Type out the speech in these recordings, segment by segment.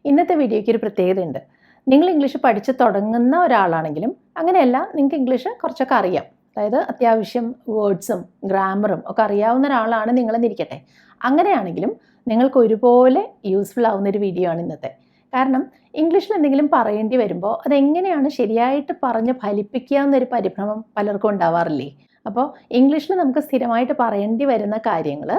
ഇന്നത്തെ വീഡിയോയ്ക്ക് ഒരു പ്രത്യേകതയുണ്ട്. നിങ്ങൾ ഇംഗ്ലീഷ് പഠിച്ച് തുടങ്ങുന്ന ഒരാളാണെങ്കിലും അങ്ങനെയല്ല, നിങ്ങൾക്ക് ഇംഗ്ലീഷ് കുറച്ചൊക്കെ അറിയാം, അതായത് അത്യാവശ്യം വേർഡ്സും ഗ്രാമറും ഒക്കെ അറിയാവുന്ന ഒരാളാണ് നിങ്ങളെന്നിരിക്കട്ടെ. അങ്ങനെയാണെങ്കിലും നിങ്ങൾക്ക് ഒരുപോലെ യൂസ്ഫുൾ ആവുന്ന ഒരു വീഡിയോ ആണ് ഇന്നത്തെ. കാരണം ഇംഗ്ലീഷിൽ എന്തെങ്കിലും പറയേണ്ടി വരുമ്പോൾ അതെങ്ങനെയാണ് ശരിയായിട്ട് പറഞ്ഞ് ഫലിപ്പിക്കുക എന്നൊരു പരിഭ്രമം പലർക്കും ഉണ്ടാവാറില്ലേ? അപ്പോൾ ഇംഗ്ലീഷിൽ നമുക്ക് സ്ഥിരമായിട്ട് പറയേണ്ടി വരുന്ന കാര്യങ്ങൾ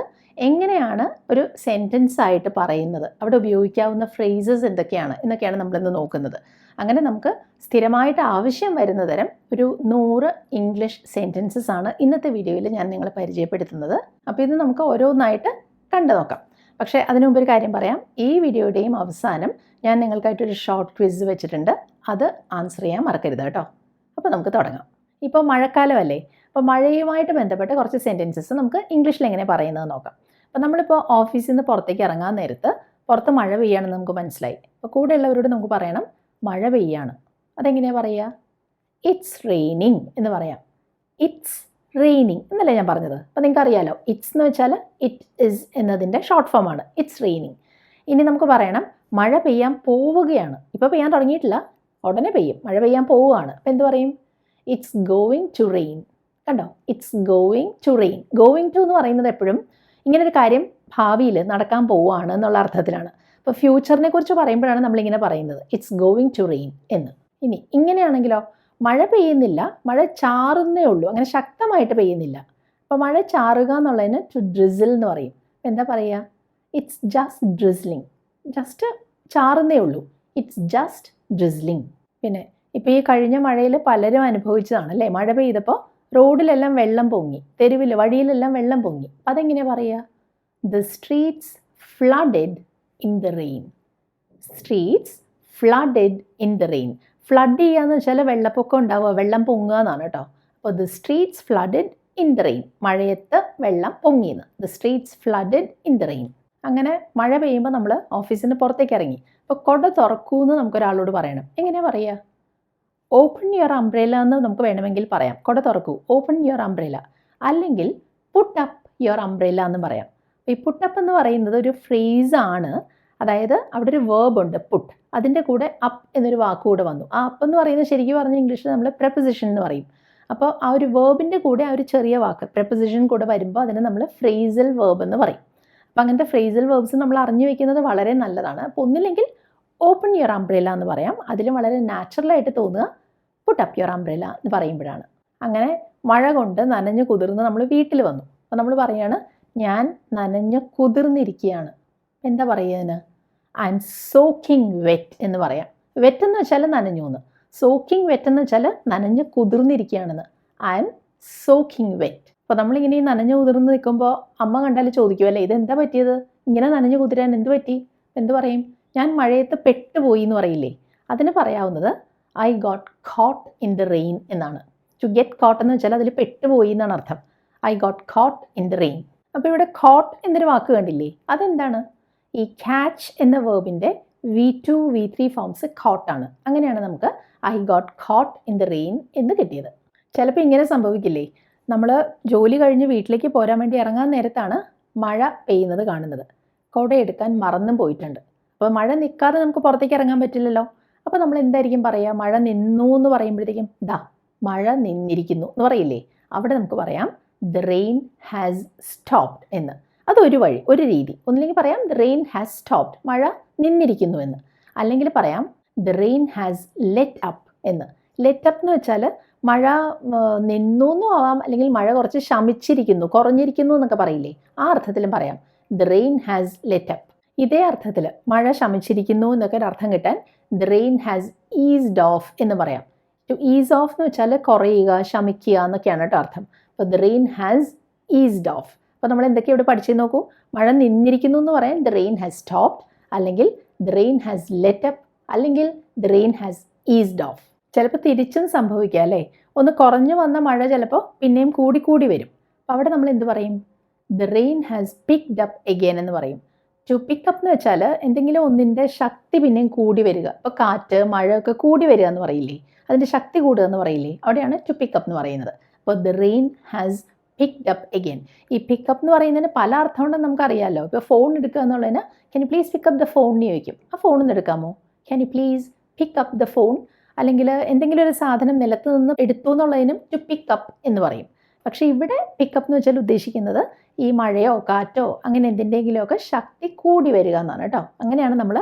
എങ്ങനെയാണ് ഒരു സെൻറ്റൻസ് ആയിട്ട് പറയുന്നത്, അവിടെ ഉപയോഗിക്കാവുന്ന ഫ്രേസസ് എന്തൊക്കെയാണ് എന്നൊക്കെയാണ് നമ്മളിന്ന് നോക്കുന്നത്. അങ്ങനെ നമുക്ക് സ്ഥിരമായിട്ട് ആവശ്യം വരുന്ന തരം ഒരു 100 ഇംഗ്ലീഷ് സെൻറ്റൻസസ് ആണ് ഇന്നത്തെ വീഡിയോയിൽ ഞാൻ നിങ്ങളെ പരിചയപ്പെടുത്തുന്നത്. അപ്പോൾ ഇത് നമുക്ക് ഓരോന്നായിട്ട് കണ്ടു നോക്കാം. പക്ഷേ അതിനു മുമ്പ് ഒരു കാര്യം പറയാം, ഈ വീഡിയോയുടെയും അവസാനം ഞാൻ നിങ്ങൾക്കായിട്ടൊരു ഷോർട്ട് ക്വിസ് വെച്ചിട്ടുണ്ട്, അത് ആൻസർ ചെയ്യാൻ മറക്കരുത് കേട്ടോ. അപ്പോൾ നമുക്ക് തുടങ്ങാം. ഇപ്പോൾ മഴക്കാലമല്ലേ, അപ്പോൾ മഴയുമായിട്ട് ബന്ധപ്പെട്ട് കുറച്ച് സെൻറ്റൻസസ് നമുക്ക് ഇംഗ്ലീഷിൽ എങ്ങനെ പറയുന്നത് നോക്കാം. അപ്പോൾ നമ്മളിപ്പോൾ ഓഫീസിൽ നിന്ന് പുറത്തേക്ക് ഇറങ്ങാൻ നേരത്ത് പുറത്ത് മഴ പെയ്യാണെന്ന് നമുക്ക് മനസ്സിലായി. അപ്പോൾ കൂടെയുള്ളവരോട് നമുക്ക് പറയണം മഴ പെയ്യാണ്. അതെങ്ങനെയാണ് പറയുക? ഇറ്റ്സ് റെയിനിങ് എന്ന് പറയാം. ഇറ്റ്സ് റെയിനിങ് എന്നല്ലേ ഞാൻ പറഞ്ഞത്? അപ്പോൾ നിങ്ങൾക്ക് അറിയാലോ, ഇറ്റ്സ് എന്ന് വെച്ചാൽ ഇറ്റ് ഇസ് എന്നതിൻ്റെ ഷോർട്ട് ഫോമാണ് ഇറ്റ്സ് റെയിനിങ്. ഇനി നമുക്ക് പറയണം മഴ പെയ്യാൻ പോവുകയാണ്. ഇപ്പോൾ പെയ്യാൻ തുടങ്ങിയിട്ടില്ല, ഉടനെ പെയ്യും. മഴ പെയ്യാൻ പോവുകയാണ്. അപ്പോൾ എന്ത് പറയും? It's going to rain. കണ്ടോ, it's going to rain. Going to എന്ന് പറയുന്നത് എപ്പോഴും ഇങ്ങനൊരു കാര്യം ഭാവിയിൽ നടക്കാൻ പോവുകയാണ് എന്നുള്ള അർത്ഥത്തിലാണ്. അപ്പോൾ ഫ്യൂച്ചറിനെ കുറിച്ച് പറയുമ്പോഴാണ് നമ്മളിങ്ങനെ പറയുന്നത് ഇറ്റ്സ് ഗോയിങ് ടു റെയിൻ എന്ന്. ഇനി ഇങ്ങനെയാണെങ്കിലോ, മഴ പെയ്യുന്നില്ല, മഴ ചാറുന്നേ ഉള്ളൂ, അങ്ങനെ ശക്തമായിട്ട് പെയ്യുന്നില്ല. അപ്പോൾ മഴ ചാറുക എന്നുള്ളതിന് ടു ഡ്രിസിൽ എന്ന് പറയും. എന്താ പറയുക? It's just drizzling. ജസ്റ്റ് ചാറുന്നേ ഉള്ളൂ, ഇറ്റ്സ് ജസ്റ്റ് ഡ്രിസ്ലിംഗ്. പിന്നെ ഇപ്പോൾ ഈ കഴിഞ്ഞ മഴയിൽ പലരും അനുഭവിച്ചതാണ് അല്ലേ? മഴ പെയ്തപ്പോൾ റോഡിലെല്ലാം വെള്ളം പൊങ്ങി, തെരുവിൽ വഴിയിലെല്ലാം വെള്ളം പൊങ്ങി. അതെങ്ങനെയാണ് പറയുക? The streets flooded in the rain. Streets flooded in the rain. Flood ചെയ്യുക എന്ന് വെച്ചാൽ വെള്ളപ്പൊക്കം ഉണ്ടാവുക, വെള്ളം പൊങ്ങുക എന്നാണ് കേട്ടോ. അപ്പോൾ the streets flooded in the rain, മഴയത്ത് വെള്ളം പൊങ്ങിയെന്ന്. The streets flooded in the rain. അങ്ങനെ മഴ പെയ്യുമ്പോൾ നമ്മൾ ഓഫീസിൽ നിന്ന് പുറത്തേക്ക് ഇറങ്ങി, അപ്പോൾ കുട തുറക്കൂ എന്ന് നമുക്കൊരാളോട് പറയണം. എങ്ങനെയാണ് പറയുക? ഓപ്പൺ യുവർ അംബ്രേല എന്ന് നമുക്ക് വേണമെങ്കിൽ പറയാം. കുട തുറക്കൂ, ഓപ്പൺ യുവർ അംബ്രേല. അല്ലെങ്കിൽ പുട്ട് അപ്പ് യുവർ അംബ്രേല എന്ന് പറയാം. ഈ പുട്ട് അപ്പ് എന്ന് പറയുന്നത് ഒരു ഫ്രേസാണ്. അതായത് അവിടെ ഒരു വേർബ് ഉണ്ട് പുട്ട്, അതിൻ്റെ കൂടെ അപ്പ് എന്നൊരു വാക്ക് കൂടെ വന്നു. ആ അപ്പ് എന്ന് പറയുന്നത് ശരിക്കും പറഞ്ഞ ഇംഗ്ലീഷിൽ നമ്മൾ പ്രെപ്പോസിഷൻ എന്ന് പറയും. അപ്പോൾ ആ ഒരു വേർബിൻ്റെ കൂടെ ആ ഒരു ചെറിയ വാക്ക് പ്രെപ്പോസിഷൻ കൂടെ വരുമ്പോൾ അതിനെ നമ്മൾ ഫ്രേസൽ വേർബ് എന്ന് പറയും. അപ്പോൾ അങ്ങനത്തെ ഫ്രേസൽ വേർബ്സ് നമ്മൾ അറിഞ്ഞു വയ്ക്കുന്നത് വളരെ നല്ലതാണ്. അപ്പോൾ ഒന്നില്ലെങ്കിൽ ഓപ്പൺ യുവർ അംബ്രേല എന്ന് പറയാം, അതിലും വളരെ നാച്ചുറലായിട്ട് തോന്നുക പുട്ട് അപ്പ് യുവർ അംബ്രേല എന്ന് പറയുമ്പോഴാണ്. അങ്ങനെ മഴ കൊണ്ട് നനഞ്ഞ് കുതിർന്ന് നമ്മൾ വീട്ടിൽ വന്നു. അപ്പോൾ നമ്മൾ പറയാണ് ഞാൻ നനഞ്ഞ് കുതിർന്നിരിക്കുകയാണ്. എന്താ പറയുന്നതിന്? ഐ എം സോക്കിംഗ് വെറ്റ് എന്ന് പറയാം. വെറ്റ് എന്ന് വെച്ചാൽ നനഞ്ഞു എന്ന്, സോക്കിംഗ് വെറ്റ് എന്ന് വെച്ചാൽ നനഞ്ഞ് കുതിർന്നിരിക്കുകയാണെന്ന്. I'm soaking wet. അപ്പോൾ നമ്മളിങ്ങനെ ഈ നനഞ്ഞ് കുതിർന്ന് നിൽക്കുമ്പോൾ അമ്മ കണ്ടാൽ ചോദിക്കുമല്ലേ ഇതെന്താ പറ്റിയത്, ഇങ്ങനെ നനഞ്ഞ് കുതിരാൻ എന്ത് പറ്റി? എന്ത് പറയും? ഞാൻ മഴയത്ത് പെട്ടുപോയി എന്ന് പറയില്ലേ? അതിന് പറയാവുന്നത് I got caught in the rain എന്നാണ്. ടു ഗെറ്റ് കോട്ട് എന്ന് വെച്ചാൽ അതിൽ പെട്ടുപോയി എന്നാണ് അർത്ഥം. I got caught in the rain. അപ്പോൾ ഇവിടെ കോട്ട് എന്നൊരു വാക്ക് കണ്ടില്ലേ, അതെന്താണ്? ഈ ക്യാച്ച് എന്ന വേർബിൻ്റെ V2 V3 ഫോംസ് കോട്ടാണ്. അങ്ങനെയാണ് നമുക്ക് I got caught in the rain എന്ന് കിട്ടിയത്. ചിലപ്പോൾ ഇങ്ങനെ സംഭവിക്കില്ലേ, നമ്മൾ ജോലി കഴിഞ്ഞ് വീട്ടിലേക്ക് പോരാൻ വേണ്ടി ഇറങ്ങാൻ നേരത്താണ് മഴ പെയ്യുന്നത് കാണുന്നത്, കുടയെടുക്കാൻ മറന്നും പോയിട്ടുണ്ട്. അപ്പോൾ മഴ നിൽക്കാതെ നമുക്ക് പുറത്തേക്ക് ഇറങ്ങാൻ പറ്റില്ലല്ലോ. അപ്പോൾ നമ്മൾ എന്തായിരിക്കും പറയുക? മഴ നിന്നു എന്ന് പറയുമ്പോഴത്തേക്കും ദാ മഴ നിന്നിരിക്കുന്നു എന്ന് പറയില്ലേ? അവിടെ നമുക്ക് പറയാം ദ റെയിൻ ഹാസ് സ്റ്റോപ്ഡ് എന്ന്. അതൊരു വഴി, ഒരു രീതി. ഒന്നില്ലെങ്കിൽ പറയാം ദ റെയിൻ ഹാസ് സ്റ്റോപ്ഡ്, മഴ നിന്നിരിക്കുന്നു എന്ന്. അല്ലെങ്കിൽ പറയാം the rain has let up എന്ന്. ലെറ്റ് അപ്പ് എന്ന് വെച്ചാൽ മഴ നിന്നു എന്നും ആവാം, അല്ലെങ്കിൽ മഴ കുറച്ച് ശമിച്ചിരിക്കുന്നു, കുറഞ്ഞിരിക്കുന്നു എന്നൊക്കെ പറയില്ലേ? ആ അർത്ഥത്തിലും പറയാം the rain has let up. ഇതേ അർത്ഥത്തിൽ മഴ ശമിച്ചിരിക്കുന്നു എന്നൊക്കെ ഒരു അർത്ഥം കിട്ടാൻ ദ റെയിൻ ഹാസ് ഈസ്ഡ് ഓഫ് എന്ന് പറയാം. ടു ഈസ് ഓഫ് എന്ന് വെച്ചാൽ കുറയുക, ശമിക്കുക എന്നൊക്കെയാണ് കേട്ടോ അർത്ഥം. അപ്പോൾ ദ റെയിൻ ഹാസ് ഈസ്ഡ് ഓഫ്. അപ്പോൾ നമ്മൾ എന്തൊക്കെ ഇവിടെ പഠിച്ചു നോക്കൂ? മഴ നിന്നിരിക്കുന്നു എന്ന് പറയാൻ ദ റെയിൻ ഹാസ് സ്റ്റോപ്ഡ്, അല്ലെങ്കിൽ the rain has let up, അല്ലെങ്കിൽ ദ റെയിൻ ഹാസ് ഈസ്ഡ് ഓഫ്. ചിലപ്പോൾ തിരിച്ചും സംഭവിക്കുക അല്ലേ? ഒന്ന് കുറഞ്ഞു വന്ന മഴ ചിലപ്പോൾ പിന്നെയും കൂടി വരും. അപ്പോൾ അവിടെ നമ്മൾ എന്ത് പറയും? The rain has picked up again എന്ന് പറയും. ടു പിക്ക് അപ്പ് എന്ന് വെച്ചാൽ എന്തെങ്കിലും ഒന്നിൻ്റെ ശക്തി പിന്നെയും കൂടി വരിക. ഇപ്പോൾ കാറ്റ്, മഴ ഒക്കെ കൂടി വരിക എന്ന് പറയില്ലേ? അതിൻ്റെ ശക്തി കൂടുക എന്ന് പറയില്ലേ? അവിടെയാണ് ടു പിക്ക് അപ്പ് എന്ന് പറയുന്നത്. അപ്പോൾ the rain has picked up again. ഈ പിക്കപ്പ് എന്ന് പറയുന്നതിന് പല അർത്ഥമുണ്ടെന്ന് നമുക്കറിയാമല്ലോ. ഇപ്പോൾ ഫോൺ എടുക്കുക എന്നുള്ളതിന് can you please pick up the phone എന്ന് ചോദിക്കും. ആ ഫോൺ എടുക്കാമോ? Can you please pick up the phone. അല്ലെങ്കിൽ എന്തെങ്കിലും ഒരു സാധനം നിലത്ത് നിന്ന് എടുത്തു എന്നുള്ളതിനും ടു പിക്ക് അപ്പ് എന്ന് പറയും. പക്ഷേ ഇവിടെ പിക്കപ്പ് എന്ന് വെച്ചാൽ ഉദ്ദേശിക്കുന്നത് ഈ മഴയോ കാറ്റോ അങ്ങനെ എന്തിൻ്റെങ്കിലുമൊക്കെ ശക്തി കൂടി വരിക എന്നാണ് കേട്ടോ. അങ്ങനെയാണ് നമ്മൾ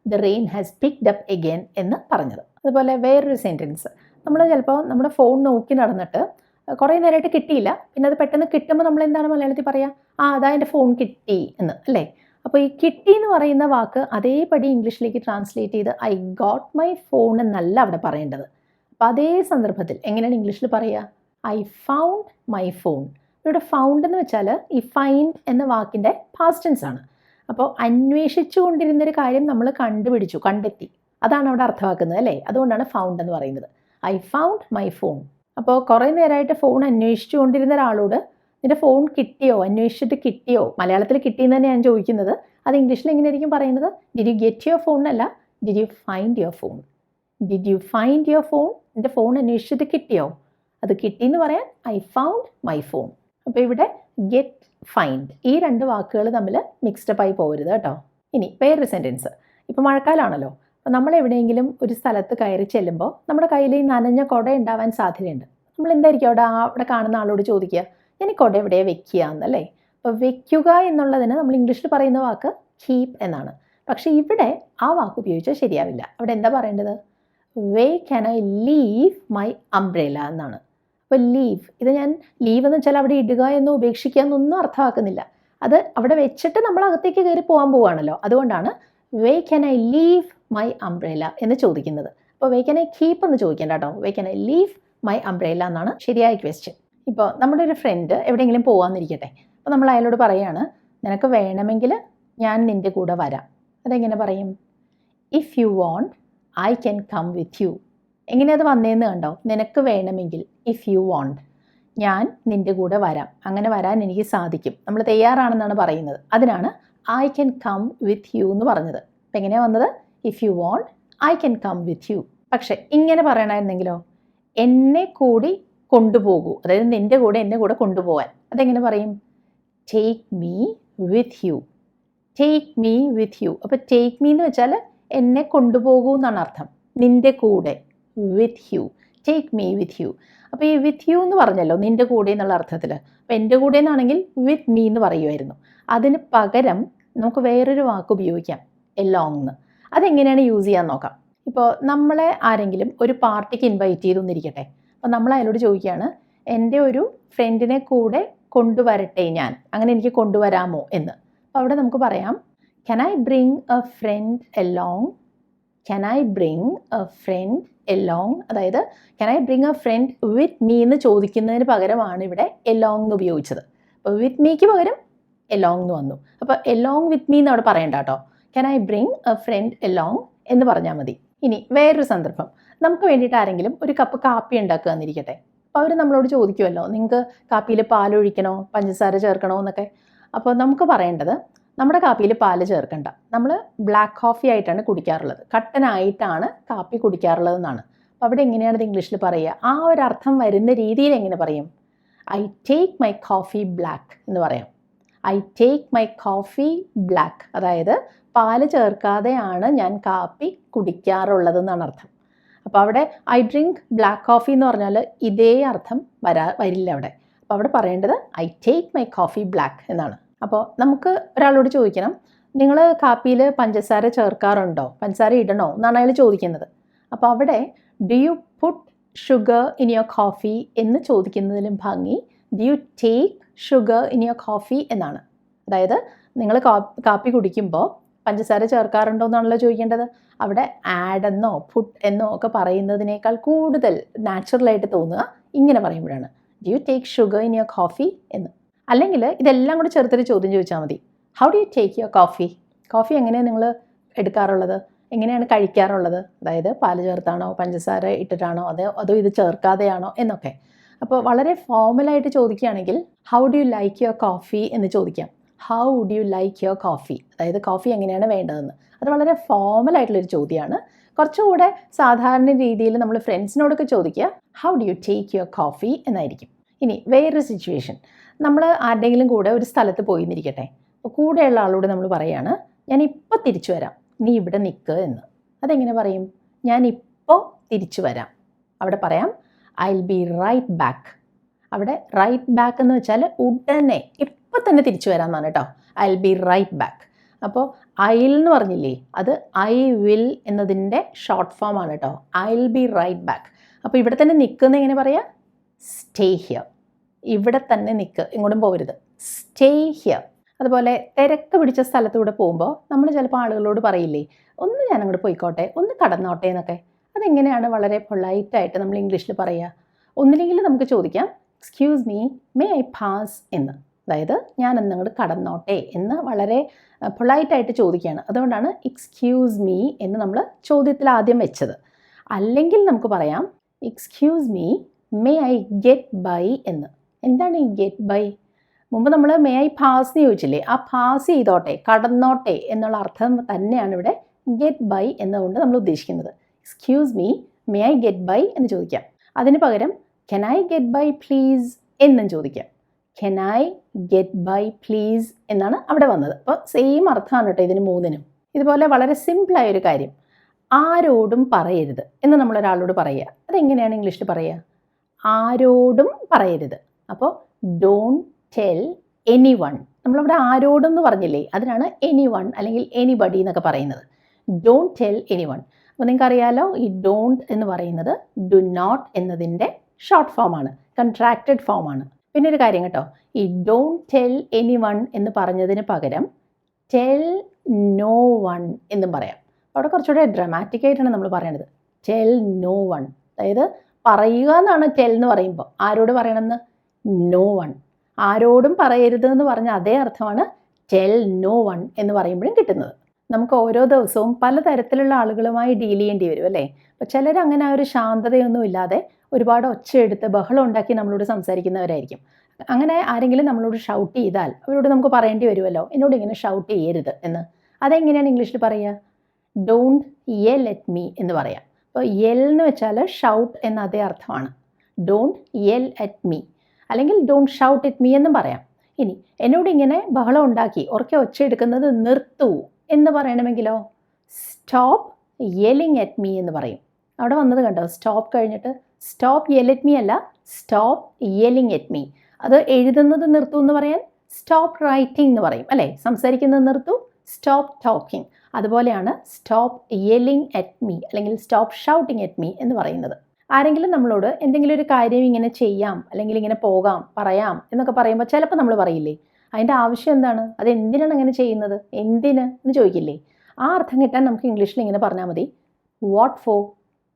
the rain has picked up again എന്ന് പറഞ്ഞത്. അതുപോലെ വേറൊരു സെൻറ്റൻസ്, നമ്മൾ ചിലപ്പോൾ നമ്മുടെ ഫോൺ നോക്കി നടന്നിട്ട് കുറേ നേരമായിട്ട് കിട്ടിയില്ല, പിന്നെ അത് പെട്ടെന്ന് കിട്ടുമ്പോൾ നമ്മൾ എന്താണ് മലയാളത്തിൽ പറയുക? അതാ എൻ്റെ ഫോൺ കിട്ടി എന്ന്, അല്ലേ? അപ്പോൾ ഈ കിട്ടി എന്ന് പറയുന്ന വാക്ക് അതേപടി ഇംഗ്ലീഷിലേക്ക് ട്രാൻസ്ലേറ്റ് ചെയ്ത് ഐ ഗോട്ട് മൈ ഫോൺ എന്നല്ല അവിടെ പറയേണ്ടത്. അപ്പോൾ അതേ സന്ദർഭത്തിൽ എങ്ങനെയാണ് ഇംഗ്ലീഷിൽ പറയുക? I found my phone. ഇവിടെ ഫൗണ്ട് എന്ന് വെച്ചാൽ ഈ ഫൈൻഡ് എന്ന വാക്കിൻ്റെ പാസ്റ്റ് ടെൻസ് ആണ്. അപ്പോൾ അന്വേഷിച്ചു കൊണ്ടിരുന്നൊരു കാര്യം നമ്മൾ കണ്ടുപിടിച്ചു, കണ്ടെത്തി, അതാണ് അവിടെ അർത്ഥമാക്കുന്നത്, അല്ലേ? അതുകൊണ്ടാണ് ഫൗണ്ട് എന്ന് പറയുന്നത്. I found my phone. അപ്പോൾ കുറേ നേരമായിട്ട് ഫോൺ അന്വേഷിച്ചു കൊണ്ടിരുന്ന ഒരാളോട് നിൻ്റെ ഫോൺ കിട്ടിയോ, അന്വേഷിച്ചിട്ട് കിട്ടിയോ, മലയാളത്തിൽ കിട്ടിയെന്ന് തന്നെ ഞാൻ ചോദിക്കുന്നത്, അത് ഇംഗ്ലീഷിൽ എങ്ങനെയായിരിക്കും പറയുന്നത്? Did you get your phone അല്ല, did you find your phone. Did you find your phone? നിൻ്റെ ഫോൺ അന്വേഷിച്ചിട്ട് കിട്ടിയോ? അത് കിട്ടിയെന്ന് പറയാൻ ഐ ഫൗണ്ട് മൈ ഫോൺ. അപ്പോൾ ഇവിടെ ഗെറ്റ്, ഫൈൻഡ്, ഈ രണ്ട് വാക്കുകൾ തമ്മിൽ മിക്സ്ഡപ്പ് ആയി പോകരുത് കേട്ടോ. ഇനി വേറൊരു സെൻറ്റൻസ്. ഇപ്പോൾ മഴക്കാലമാണല്ലോ, അപ്പോൾ നമ്മൾ എവിടെയെങ്കിലും ഒരു സ്ഥലത്ത് കയറി ചെല്ലുമ്പോൾ നമ്മുടെ കയ്യിൽ ഈ നനഞ്ഞ കുട ഉണ്ടാവാൻ സാധ്യതയുണ്ട്. നമ്മൾ എന്തായിരിക്കും അവിടെ കാണുന്ന ആളോട് ചോദിക്കുക, ഞാൻ ഈ കുട എവിടെയാണ് വെക്കുക എന്നല്ലേ? അപ്പോൾ വെക്കുക എന്നുള്ളതിന് നമ്മൾ ഇംഗ്ലീഷിൽ പറയുന്ന വാക്ക് കീപ്പ് എന്നാണ്. പക്ഷേ ഇവിടെ ആ വാക്ക് ഉപയോഗിച്ചാൽ ശരിയാവില്ല. അവിടെ എന്താ പറയേണ്ടത്? Where can I leave my umbrella എന്നാണ്. അപ്പോൾ ലീവ്, ഇത് ഞാൻ ലീവ് എന്ന് വെച്ചാൽ അവിടെ ഇടുക എന്നോ ഉപേക്ഷിക്കുക എന്നൊന്നും അർത്ഥമാക്കുന്നില്ല. അത് അവിടെ വെച്ചിട്ട് നമ്മൾ അകത്തേക്ക് കയറി പോകാൻ പോവുകയാണല്ലോ. അതുകൊണ്ടാണ് where can I leave my umbrella എന്ന് ചോദിക്കുന്നത്. അപ്പോൾ വേ ക്യാൻ ഐ കീപ്പ് എന്ന് ചോദിക്കേണ്ട കേട്ടോ. Where can I leave my umbrella എന്നാണ് ശരിയായ ക്വസ്റ്റ്യൻ. ഇപ്പോൾ നമ്മുടെ ഒരു ഫ്രണ്ട് എവിടെയെങ്കിലും പോകാമെന്നിരിക്കട്ടെ. അപ്പോൾ നമ്മൾ അയാളോട് പറയുകയാണ്, നിനക്ക് വേണമെങ്കിൽ ഞാൻ നിൻ്റെ കൂടെ വരാം. അതെങ്ങനെ പറയും? If you want I can come with you. എങ്ങനെയത് വന്നതെന്ന് കണ്ടോ? നിനക്ക് വേണമെങ്കിൽ, ഇഫ് യു വോണ്ട്, ഞാൻ നിൻ്റെ കൂടെ വരാം, അങ്ങനെ വരാൻ എനിക്ക് സാധിക്കും, നമ്മൾ തയ്യാറാണെന്നാണ് പറയുന്നത്. അതിനാണ് I can come with you എന്ന് പറഞ്ഞത്. അപ്പം എങ്ങനെയാണ് വന്നത്? If you want I can come with you. പക്ഷേ ഇങ്ങനെ പറയണമെന്നെങ്കിലോ, എന്നെ കൂടി കൊണ്ടുപോകൂ, അതായത് നിൻ്റെ കൂടെ എന്നെ കൂടെ കൊണ്ടുപോകാൻ. അതെങ്ങനെ പറയും? Take me with you. Take me with you. അപ്പോൾ ടേക്ക് മീ എന്ന് വെച്ചാൽ എന്നെ കൊണ്ടുപോകൂ എന്നാണ് അർത്ഥം. നിൻ്റെ കൂടെ, with you, take me with you. അപ്പോൾ ഈ വിത്ത് യു എന്ന് പറഞ്ഞല്ലോ, നിൻ്റെ കൂടെ എന്നുള്ള അർത്ഥത്തിൽ. അപ്പോൾ എൻ്റെ കൂടെ എന്നാണെങ്കിൽ വിത്ത് മീ എന്ന് പറയുമായിരുന്നു. അതിന് പകരം നമുക്ക് വേറൊരു വാക്ക് ഉപയോഗിക്കാം, എലോങ് എന്ന്. അതെങ്ങനെയാണ് യൂസ് ചെയ്യാൻ നോക്കാം. ഇപ്പോൾ നമ്മളെ ആരെങ്കിലും ഒരു പാർട്ടിക്ക് ഇൻവൈറ്റ് ചെയ്തു എന്നിരിക്കട്ടെ. അപ്പോൾ നമ്മൾ അയാളോട് ചോദിക്കുകയാണ്, എൻ്റെ ഒരു ഫ്രണ്ടിനെ കൂടെ കൊണ്ടുവരട്ടെ ഞാൻ, അങ്ങനെ എനിക്ക് കൊണ്ടുവരാമോ എന്ന്. അപ്പോൾ അവിടെ നമുക്ക് പറയാം, can I bring a friend along. Can I bring a friend along. അതായത് can I bring a friend with me എന്ന് ചോദിക്കുന്നതിന് പകരമാണ് ഇവിടെ എലോങ് എന്ന് ഉപയോഗിച്ചത്. അപ്പോൾ വിത്ത് മീക്ക് പകരം എലോങ് എന്ന് വന്നു. അപ്പോൾ എലോങ് വിത്ത് മീ എന്ന് അവിടെ പറയണ്ട കേട്ടോ. Can I bring a friend along എന്ന് പറഞ്ഞാൽ മതി. ഇനി വേറൊരു സന്ദർഭം, നമുക്ക് വേണ്ടിയിട്ട് ആരെങ്കിലും ഒരു കപ്പ് കാപ്പി ഉണ്ടാക്കുക എന്നിരിക്കട്ടെ. അപ്പോൾ അവർ നമ്മളോട് ചോദിക്കുമല്ലോ, നിങ്ങൾക്ക് കാപ്പിയിൽ പാലൊഴിക്കണോ പഞ്ചസാര ചേർക്കണോ എന്നൊക്കെ. അപ്പോൾ നമുക്ക് പറയേണ്ടത്, നമ്മുടെ കാപ്പിയിൽ പാല് ചേർക്കണ്ട, നമ്മൾ ബ്ലാക്ക് കോഫി ആയിട്ടാണ് കുടിക്കാറുള്ളത്, കട്ടനായിട്ടാണ് കാപ്പി കുടിക്കാറുള്ളതെന്നാണ്. അപ്പോൾ അവിടെ എങ്ങനെയാണ് ഇത് ഇംഗ്ലീഷിൽ പറയുക? ആ ഒരു അർത്ഥം വരുന്ന രീതിയിൽ എങ്ങനെ പറയും? I take my coffee black എന്ന് പറയാം. I take my coffee black, അതായത് പാല് ചേർക്കാതെയാണ് ഞാൻ കാപ്പി കുടിക്കാറുള്ളതെന്നാണ് അർത്ഥം. അപ്പോൾ അവിടെ ഐ ഡ്രിങ്ക് ബ്ലാക്ക് കോഫി എന്ന് പറഞ്ഞാൽ ഇതേ അർത്ഥം വരില്ല അവിടെ. അപ്പോൾ അവിടെ പറയേണ്ടത് I take my coffee black എന്നാണ്. അപ്പോൾ നമുക്ക് ഒരാളോട് ചോദിക്കണം, നിങ്ങൾ കാപ്പിയിൽ പഞ്ചസാര ചേർക്കാറുണ്ടോ, പഞ്ചസാര ഇടണോ എന്നാണ് അയാൾ ചോദിക്കുന്നത്. അപ്പോൾ അവിടെ do you put sugar in your coffee എന്ന് ചോദിക്കുന്നതിലും ഭംഗി do you take sugar in your coffee എന്നാണ്. അതായത് നിങ്ങൾ കാപ്പി കുടിക്കുമ്പോൾ പഞ്ചസാര ചേർക്കാറുണ്ടോ എന്നാണല്ലോ ചോദിക്കേണ്ടത്. അവിടെ ആഡ് എന്നോ പുട്ട് എന്നോ ഒക്കെ പറയുന്നതിനേക്കാൾ കൂടുതൽ നാച്ചുറലായിട്ട് തോന്നുക ഇങ്ങനെ പറയുമ്പോഴാണ്, do you take sugar in your coffee എന്ന്. അല്ലെങ്കിൽ ഇതെല്ലാം കൂടെ ചേർത്തൊരു ചോദ്യം ചോദിച്ചാൽ മതി, how do you take your coffee. Coffee എങ്ങനെയാണ് നിങ്ങൾ എടുക്കാറുള്ളത്, എങ്ങനെയാണ് കഴിക്കാറുള്ളത്, അതായത് പാല് ചേർത്താണോ പഞ്ചസാര ഇട്ടിട്ടാണോ അതോ ഇത് ചേർക്കാതെയാണോ എന്നൊക്കെ. അപ്പോൾ വളരെ ഫോർമലായിട്ട് ചോദിക്കുകയാണെങ്കിൽ how do you like your coffee എന്ന് ചോദിക്കാം. How do you like your coffee, അതായത് കോഫി എങ്ങനെയാണ് വേണ്ടതെന്ന്. അത് വളരെ ഫോർമലായിട്ടുള്ളൊരു ചോദ്യമാണ്. കുറച്ചുകൂടെ സാധാരണ രീതിയിൽ നമ്മൾ ഫ്രണ്ട്സിനോടൊക്കെ ചോദിക്കുക how do you take your coffee എന്നായിരിക്കും. ഇനി വേറൊരു സിറ്റുവേഷൻ, നമ്മൾ ആരുടെയെങ്കിലും കൂടെ ഒരു സ്ഥലത്ത് പോയി എന്നിരിക്കട്ടെ. അപ്പോൾ കൂടെയുള്ള ആളോട് നമ്മൾ പറയുകയാണ്, ഞാൻ ഇപ്പോൾ തിരിച്ചു വരാം, നീ ഇവിടെ നിൽക്ക് എന്ന്. അതെങ്ങനെ പറയും? ഞാൻ ഇപ്പോൾ തിരിച്ചു വരാം. അവിടെ പറയാം I will be right back. അവിടെ റൈറ്റ് ബാക്ക് എന്ന് വെച്ചാൽ ഉടനെ, ഇപ്പം തന്നെ തിരിച്ചു വരാമെന്നാണ് കേട്ടോ. I will be right back. അപ്പോൾ ഐൽ എന്ന് പറഞ്ഞില്ലേ, അത് ഐ വിൽ എന്നതിൻ്റെ ഷോർട്ട് ഫോം ആണ് കേട്ടോ. I will be right back. അപ്പോൾ ഇവിടെ തന്നെ നിൽക്കുന്ന എങ്ങനെ പറയാം? Stay here. ഇവിടെ തന്നെ നിൽക്ക്, ഇങ്ങോട്ടും പോകരുത്. Stay here. അതുപോലെ തിരക്ക് പിടിച്ച സ്ഥലത്തൂടെ പോകുമ്പോൾ നമ്മൾ ചിലപ്പോൾ ആളുകളോട് പറയില്ലേ, ഒന്ന് ഞാൻ അങ്ങോട്ട് പോയിക്കോട്ടെ, ഒന്ന് കടന്നോട്ടെ എന്നൊക്കെ. അതെങ്ങനെയാണ് വളരെ പൊളൈറ്റായിട്ട് നമ്മൾ ഇംഗ്ലീഷിൽ പറയുക? ഒന്നില്ലെങ്കിൽ നമുക്ക് ചോദിക്കാം excuse me, may I pass എന്ന്. അതായത് ഞാൻ എന്നങ്ങോട്ട് കടന്നോട്ടെ എന്ന് വളരെ പൊളൈറ്റായിട്ട് ചോദിക്കുകയാണ്. അതുകൊണ്ടാണ് എക്സ്ക്യൂസ് മീ എന്ന് നമ്മൾ ചോദ്യത്തിൽ ആദ്യം വെച്ചത്. അല്ലെങ്കിൽ നമുക്ക് പറയാം excuse me, may I get by എന്ന്. എന്താണ് ഈ ഗെറ്റ് ബൈ? മുമ്പ് നമ്മൾ മേ ഐ പാസ് എന്ന് ചോദിച്ചില്ലേ, ആ പാസ് ചെയ്തോട്ടെ, കടന്നോട്ടെ എന്നുള്ള അർത്ഥം തന്നെയാണ് ഇവിടെ ഗെറ്റ് ബൈ എന്നതുകൊണ്ട് നമ്മൾ ഉദ്ദേശിക്കുന്നത്. Excuse me, may I get by എന്ന് ചോദിക്കാം. അതിന് പകരം can I get by please എന്നും ചോദിക്കാം. Can I get by please എന്നാണ് അവിടെ വന്നത്. അപ്പോൾ സെയിം അർത്ഥമാണ് കേട്ടോ ഇതിന് മൂന്നിനും. ഇതുപോലെ വളരെ സിമ്പിളായൊരു കാര്യം, ആരോടും പറയരുത് എന്ന് നമ്മളൊരാളോട് പറയുക. അതെങ്ങനെയാണ് ഇംഗ്ലീഷിൽ പറയുക? ആരോടും പറയരുത്. അപ്പോൾ ഡോണ്ട് ടെൽ എനി വൺ. നമ്മളവിടെ ആരോടും എന്ന് പറഞ്ഞില്ലേ, അതിനാണ് എനി വൺ അല്ലെങ്കിൽ എനിബഡി എന്നൊക്കെ പറയുന്നത്. Don't tell any one. അപ്പോൾ നിങ്ങൾക്കറിയാലോ, ഈ ഡോണ്ട് എന്ന് പറയുന്നത് ഡു നോട്ട് എന്നതിൻ്റെ ഷോർട്ട് ഫോമാണ്, കൺട്രാക്റ്റഡ് ഫോമാണ്. പിന്നെ ഒരു കാര്യം കേട്ടോ, ഈ ഡോണ്ട് ടെൽ എനി വൺ എന്ന് പറഞ്ഞതിന് പകരം ടെൽ നോ വൺ എന്നും പറയാം. അവിടെ കുറച്ചുകൂടെ ഡ്രമാറ്റിക് ആയിട്ടാണ് നമ്മൾ പറയണത്. ടെൽ നോ വൺ, അതായത് പറയുക എന്നാണ് ടെൽ എന്ന് പറയുമ്പോൾ. ആരോട് പറയണമെന്ന്? No one. ആരോടും പറയരുത് എന്ന് പറഞ്ഞ അതേ അർത്ഥമാണ് ടെൽ നോ വൺ എന്ന് പറയുമ്പോഴും കിട്ടുന്നത്. നമുക്ക് ഓരോ ദിവസവും പലതരത്തിലുള്ള ആളുകളുമായി ഡീൽ ചെയ്യേണ്ടി വരും അല്ലേ? അപ്പോൾ ചിലർ അങ്ങനെ ആ ഒരു ശാന്തതയൊന്നും ഇല്ലാതെ ഒരുപാട് ഒച്ചയെടുത്ത് ബഹളം ഉണ്ടാക്കി നമ്മളോട് സംസാരിക്കുന്നവരായിരിക്കും. അങ്ങനെ ആരെങ്കിലും നമ്മളോട് ഷൗട്ട് ചെയ്താൽ അവരോട് നമുക്ക് പറയേണ്ടി വരുമല്ലോ, എന്നോട് ഇങ്ങനെ ഷൗട്ട് ചെയ്യരുത് എന്ന്. അതെങ്ങനെയാണ് ഇംഗ്ലീഷിൽ പറയുക? ഡോണ്ട് യെൽ അറ്റ് മീ എന്ന് പറയാം. അപ്പോൾ യെൽ എന്ന് വെച്ചാൽ ഷൗട്ട് എന്ന അതേ അർത്ഥമാണ്. ഡോണ്ട് യെൽ അറ്റ് മീ അല്ലെങ്കിൽ ഡോണ്ട് ഷൗട്ട് അറ്റ് മീ എന്നും പറയാം. ഇനി എന്നോട് ഇങ്ങനെ ബഹളം ഉണ്ടാക്കി ഉറക്കെ ഒച്ച എടുക്കുന്നത് നിർത്തൂ എന്ന് പറയണമെങ്കിലോ സ്റ്റോപ്പ് യെല്ലിങ് അറ്റ് മീ എന്ന് പറയും. അവിടെ വന്നത് കണ്ടോ, സ്റ്റോപ്പ് കഴിഞ്ഞിട്ട് സ്റ്റോപ്പ് യെൽ അറ്റ് മീ അല്ല, സ്റ്റോപ്പ് യെല്ലിങ് അറ്റ് മീ. അത് എഴുതുന്നത് നിർത്തൂ എന്ന് പറയാൻ സ്റ്റോപ്പ് റൈറ്റിംഗ് എന്ന് പറയും അല്ലേ? സംസാരിക്കുന്നത് നിർത്തൂ, സ്റ്റോപ്പ് ടോക്കിംഗ്. അതുപോലെയാണ് സ്റ്റോപ്പ് യെല്ലിങ് അറ്റ് മീ അല്ലെങ്കിൽ സ്റ്റോപ്പ് ഷൗട്ടിങ് അറ്റ് മീ എന്ന് പറയുന്നത്. ആരെങ്കിലും നമ്മളോട് എന്തെങ്കിലും ഒരു കാര്യം ഇങ്ങനെ ചെയ്യാം അല്ലെങ്കിൽ ഇങ്ങനെ പോകാം, പറയാം എന്നൊക്കെ പറയുമ്പോൾ ചിലപ്പോൾ നമ്മൾ പറയില്ലേ, അതിൻ്റെ ആവശ്യം എന്താണ്, അത് എന്തിനാണ് അങ്ങനെ ചെയ്യുന്നത്, എന്തിന് എന്ന് ചോദിക്കില്ലേ? ആ അർത്ഥം കിട്ടാൻ നമുക്ക് ഇംഗ്ലീഷിൽ ഇങ്ങനെ പറഞ്ഞാൽ മതി, വാട്ട് ഫോർ.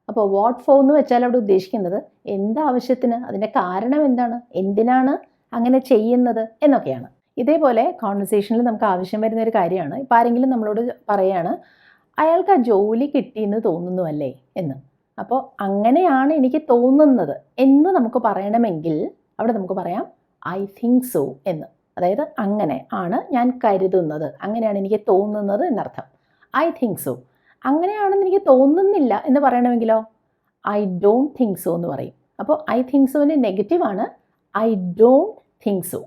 അപ്പോൾ വാട്ട് ഫോർ എന്ന് വെച്ചാൽ അവിടെ ഉദ്ദേശിക്കുന്നത് എന്താവശ്യത്തിന്, അതിൻ്റെ കാരണം എന്താണ്, എന്തിനാണ് അങ്ങനെ ചെയ്യുന്നത് എന്നൊക്കെയാണ്. ഇതേപോലെ കോൺവെർസേഷനിൽ നമുക്ക് ആവശ്യം വരുന്ന ഒരു കാര്യമാണ്, ഇപ്പോൾ ആരെങ്കിലും നമ്മളോട് പറയാണ് അയാൾക്ക് ആ ജോലി കിട്ടിയെന്ന് തോന്നുന്നുവല്ലേ എന്ന്. അപ്പോൾ അങ്ങനെയാണ് എനിക്ക് തോന്നുന്നത് എന്ന് നമുക്ക് പറയണമെങ്കിൽ അവിടെ നമുക്ക് പറയാം ഐ തിങ്ക് സോ എന്ന്. അതായത് അങ്ങനെ ആണ് ഞാൻ കരുതുന്നത്, അങ്ങനെയാണ് എനിക്ക് തോന്നുന്നത് എന്നർത്ഥം. I think so. അങ്ങനെയാണെന്ന് എനിക്ക് തോന്നുന്നില്ല എന്ന് പറയണമെങ്കിലോ ഐ ഡോണ്ട് തിങ്ക് സോ എന്ന് പറയും. അപ്പോൾ ഐ തിങ്ക് സോന് നെഗറ്റീവാണ് ഐ ഡോണ്ട് തിങ്ക് സോ.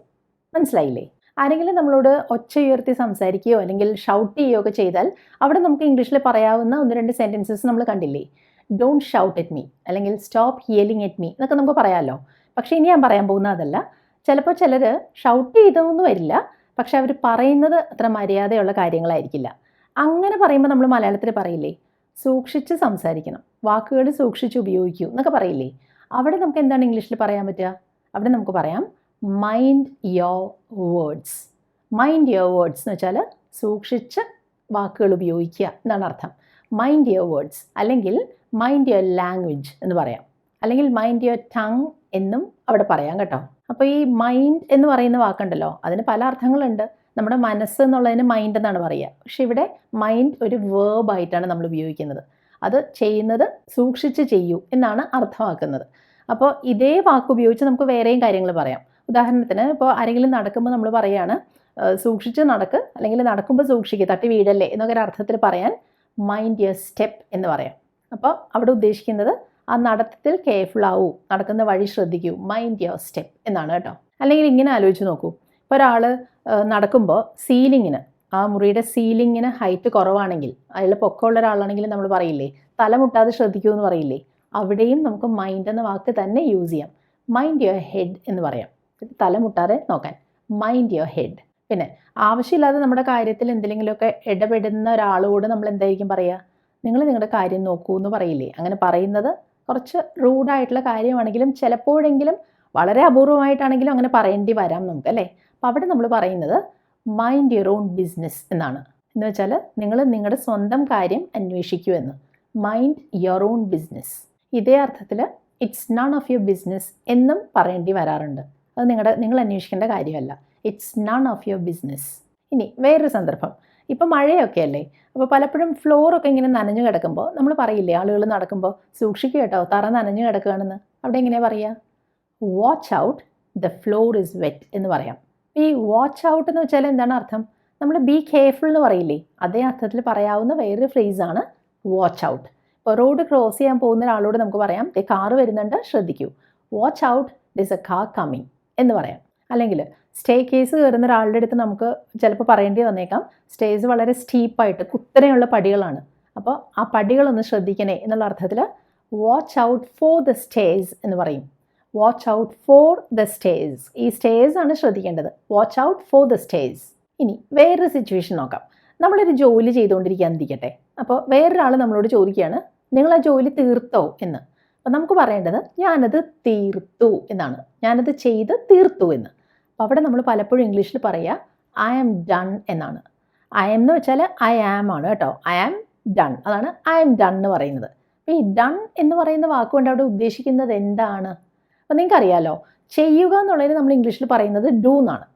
മനസ്സിലായില്ലേ? ആരെങ്കിലും നമ്മളോട് ഒച്ച ഉയർത്തി സംസാരിക്കുകയോ അല്ലെങ്കിൽ ഷൗട്ട് ചെയ്യുകയോ ഒക്കെ ചെയ്താൽ അവിടെ നമുക്ക് ഇംഗ്ലീഷിൽ പറയാവുന്ന ഒന്ന് രണ്ട് സെൻറ്റൻസസ് നമ്മൾ കണ്ടില്ലേ? ഡോണ്ട് ഷൗട്ട് അറ്റ് മീ അല്ലെങ്കിൽ സ്റ്റോപ്പ് യെല്ലിങ് അറ്റ് മീ എന്നൊക്കെ നമുക്ക് പറയാമല്ലോ. പക്ഷേ ഇനി ഞാൻ പറയാൻ പോകുന്ന അതല്ല. ചിലപ്പോൾ ചിലർ ഷൗട്ട് ചെയ്തൊന്നും വരില്ല, പക്ഷെ അവർ പറയുന്നത് അത്ര മര്യാദയുള്ള കാര്യങ്ങളായിരിക്കില്ല. അങ്ങനെ പറയുമ്പോൾ നമ്മൾ മലയാളത്തിൽ പറയില്ലേ, സൂക്ഷിച്ച് സംസാരിക്കണം, വാക്കുകൾ സൂക്ഷിച്ച് ഉപയോഗിക്കൂ എന്നൊക്കെ പറയില്ലേ? അവിടെ നമുക്ക് എന്താണ് ഇംഗ്ലീഷിൽ പറയാൻ പറ്റുക? അവിടെ നമുക്ക് പറയാം mind your words. Mind your words എന്ന് വെച്ചാൽ സൂക്ഷിച്ച് വാക്കുകൾ ഉപയോഗിക്കുക എന്നാണ് അർത്ഥം. മൈൻഡ് യുവർ വേർഡ്സ് അല്ലെങ്കിൽ മൈൻഡ് യുവർ ലാംഗ്വേജ് എന്ന് പറയാം, അല്ലെങ്കിൽ മൈൻഡ് യുവർ ടങ് എന്നും അവിടെ പറയാം കേട്ടോ. അപ്പോൾ ഈ മൈൻഡ് എന്ന് പറയുന്ന വാക്കുണ്ടല്ലോ, അതിന് പല അർത്ഥങ്ങളുണ്ട്. നമ്മുടെ മനസ്സ് എന്നുള്ളതിന് മൈൻഡ് എന്നാണ് പറയുക, പക്ഷെ ഇവിടെ മൈൻഡ് ഒരു വേർബായിട്ടാണ് നമ്മൾ ഉപയോഗിക്കുന്നത്. അത് ചെയ്യുന്നത് സൂക്ഷിച്ച് ചെയ്യൂ എന്നാണ് അർത്ഥമാക്കുന്നത്. അപ്പോൾ ഇതേ വാക്ക് ഉപയോഗിച്ച് നമുക്ക് വേറെയും കാര്യങ്ങൾ പറയാം. ഉദാഹരണത്തിന് ഇപ്പോൾ ആരെങ്കിലും നടക്കുമ്പോൾ നമ്മൾ പറയുകയാണ് സൂക്ഷിച്ച് നടക്ക് അല്ലെങ്കിൽ നടക്കുമ്പോൾ സൂക്ഷിക്കുക, തട്ടി വീഴല്ലേ എന്നൊക്കെ ഒരു അർത്ഥത്തിൽ പറയാൻ മൈൻഡ് യുവർ സ്റ്റെപ്പ് എന്ന് പറയാം. അപ്പോൾ അവിടെ ഉദ്ദേശിക്കുന്നത് ആ നടത്തത്തിൽ കെയർഫുൾ ആവൂ, നടക്കുന്ന വഴി ശ്രദ്ധിക്കൂ, മൈൻഡ് യുവർ സ്റ്റെപ്പ് എന്നാണ് കേട്ടോ. അല്ലെങ്കിൽ ഇങ്ങനെ ആലോചിച്ച് നോക്കൂ, ഇപ്പോൾ ഒരാൾ നടക്കുമ്പോൾ സീലിങ്ങിന്, ആ മുറിയുടെ സീലിങ്ങിന് ഹൈറ്റ് കുറവാണെങ്കിൽ, അയാൾ പൊക്കമുള്ള ഒരാളാണെങ്കിൽ നമ്മൾ പറയില്ലേ തല മുട്ടാതെ ശ്രദ്ധിക്കൂ എന്ന് പറയില്ലേ, അവിടെയും നമുക്ക് മൈൻഡ് എന്ന വാക്ക് തന്നെ യൂസ് ചെയ്യാം. മൈൻഡ് യുവർ ഹെഡ് എന്ന് പറയാം. തല മുട്ടാതെ നോക്കാൻ, മൈൻഡ് യുവർ ഹെഡ്. പിന്നെ ആവശ്യമില്ലാതെ നമ്മുടെ കാര്യത്തിൽ എന്തെങ്കിലുമൊക്കെ ഇടപെടുന്ന ഒരാളോട് നമ്മൾ എന്തായിരിക്കും പറയുക, നിങ്ങൾ നിങ്ങളുടെ കാര്യം നോക്കൂ എന്ന് പറയില്ലേ. അങ്ങനെ പറയുന്നത് കുറച്ച് റൂഡായിട്ടുള്ള കാര്യമാണെങ്കിലും ചിലപ്പോഴെങ്കിലും വളരെ അപൂർവമായിട്ടാണെങ്കിലും അങ്ങനെ പറയേണ്ടി വരാം നമുക്ക്, അല്ലേ. അപ്പോൾ അവിടെ നമ്മൾ പറയുന്നത് മൈൻഡ് യുവർ ഓൺ ബിസിനസ് എന്നാണ്. എന്ന് വെച്ചാൽ നിങ്ങൾ നിങ്ങളുടെ സ്വന്തം കാര്യം അന്വേഷിക്കൂ എന്ന്. Mind your own business. ഇതേ അർത്ഥത്തിൽ it's none of your business എന്നും പറയേണ്ടി വരാറുണ്ട്. അത് നിങ്ങൾ അന്വേഷിക്കേണ്ട കാര്യമല്ല. It's none of your business. ഇനി വേറൊരു സന്ദർഭം, ഇപ്പോൾ മഴയൊക്കെ അല്ലേ, അപ്പോൾ പലപ്പോഴും ഫ്ലോറൊക്കെ ഇങ്ങനെ നനഞ്ഞു കിടക്കുമ്പോൾ നമ്മൾ പറയില്ലേ, ആളുകൾ നടക്കുമ്പോൾ സൂക്ഷിക്കുക കേട്ടോ തറ നനഞ്ഞു കിടക്കുകയാണെന്ന്. അവിടെ എങ്ങനെയാണ് പറയുക? Watch out, the floor is wet എന്ന് പറയാം. ഈ വാച്ച് ഔട്ട് എന്ന് വെച്ചാൽ എന്താണ് അർത്ഥം? നമ്മൾ ബി കെയർഫുൾ എന്ന് പറയില്ലേ, അതേ അർത്ഥത്തിൽ പറയാവുന്ന വേറൊരു ഫ്രേസാണ് വാച്ച് ഔട്ട്. ഇപ്പോൾ റോഡ് ക്രോസ് ചെയ്യാൻ പോകുന്ന ഒരാളോട് നമുക്ക് പറയാം, ദേ കാറ് വരുന്നുണ്ട് ശ്രദ്ധിക്കൂ, watch out, this A car coming എന്ന് പറയാം. അല്ലെങ്കിൽ സ്റ്റേ കേസ് കയറുന്ന ഒരാളുടെ അടുത്ത് നമുക്ക് ചിലപ്പോൾ പറയേണ്ടി വന്നേക്കാം, സ്റ്റേസ് വളരെ സ്റ്റീപ്പായിട്ട് കുത്തനെയുള്ള പടികളാണ്, അപ്പോൾ ആ പടികളൊന്ന് ശ്രദ്ധിക്കണേ എന്നുള്ള അർത്ഥത്തിൽ watch out for the stairs എന്ന് പറയും. Watch out for the stairs. ഈ സ്റ്റേസ് ആണ് ശ്രദ്ധിക്കേണ്ടത്. Watch out for the stairs. ഇനി വേറൊരു സിറ്റുവേഷൻ നോക്കാം. നമ്മളൊരു ജോലി ചെയ്തുകൊണ്ടിരിക്കാന്നിരിക്കട്ടെ, അപ്പോൾ വേറൊരാൾ നമ്മളോട് ചോദിക്കുകയാണ്, നിങ്ങൾ ആ ജോലി തീർത്തോ എന്ന്. അപ്പോൾ നമുക്ക് പറയേണ്ടത് ഞാനത് തീർത്തു എന്നാണ്, ഞാനത് ചെയ്ത് തീർത്തു എന്ന്. അപ്പോൾ അവിടെ നമ്മൾ പലപ്പോഴും ഇംഗ്ലീഷിൽ പറയുക ഐ ആം ഡൺ എന്നാണ്. ഐ എം എന്ന് വെച്ചാൽ ഐ ആം ആണ് കേട്ടോ, ഐ ആം ഡൺ, അതാണ് ഐ ആം ഡൺ എന്ന് പറയുന്നത്. അപ്പോൾ ഈ ഡൺ എന്ന് പറയുന്ന വാക്കുകൊണ്ട് അവിടെ ഉദ്ദേശിക്കുന്നത് എന്താണ്? അപ്പോൾ നിങ്ങൾക്കറിയാലോ, ചെയ്യുക എന്നുള്ളതിന് നമ്മൾ ഇംഗ്ലീഷിൽ പറയുന്നത് ഡു എന്നാണ്.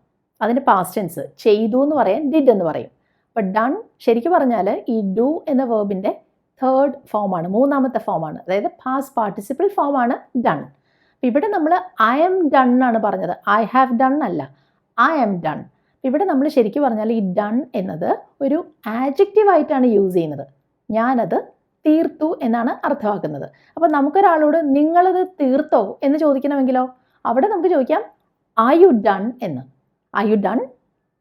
അതിൻ്റെ പാസ്റ്റ് ടെൻസ് ചെയ്തു എന്ന് പറയാൻ ഡിഡ് എന്ന് പറയും. അപ്പോൾ ഡൺ ശരിക്കും പറഞ്ഞാൽ ഈ ഡു എന്ന വേർബിൻ്റെ തേർഡ് ഫോമാണ്, മൂന്നാമത്തെ ഫോമാണ്, അതായത് പാസ്റ്റ് പാർട്ടിസിപ്പിൾ ഫോമാണ് ഡൺ. അപ്പോൾ ഇവിടെ നമ്മൾ ഐ എം ഡൺ ആണ് പറഞ്ഞത്, ഐ ഹാവ് ഡൺ അല്ല, ഐ എം ഡൺ. ഇവിടെ നമ്മൾ ശരിക്കും പറഞ്ഞാൽ ഈ ഡൺ എന്നത് ഒരു ആഡ്ജക്റ്റീവായിട്ടാണ് യൂസ് ചെയ്യുന്നത്. ഞാനത് തീർത്തു എന്നാണ് അർത്ഥമാക്കുന്നത്. അപ്പോൾ നമുക്കൊരാളോട് നിങ്ങളത് തീർത്തോ എന്ന് ചോദിക്കണമെങ്കിലോ അവിടെ നമുക്ക് ചോദിക്കാം ആർ യു ഡൺ എന്ന്. ആർ യു ഡൺ,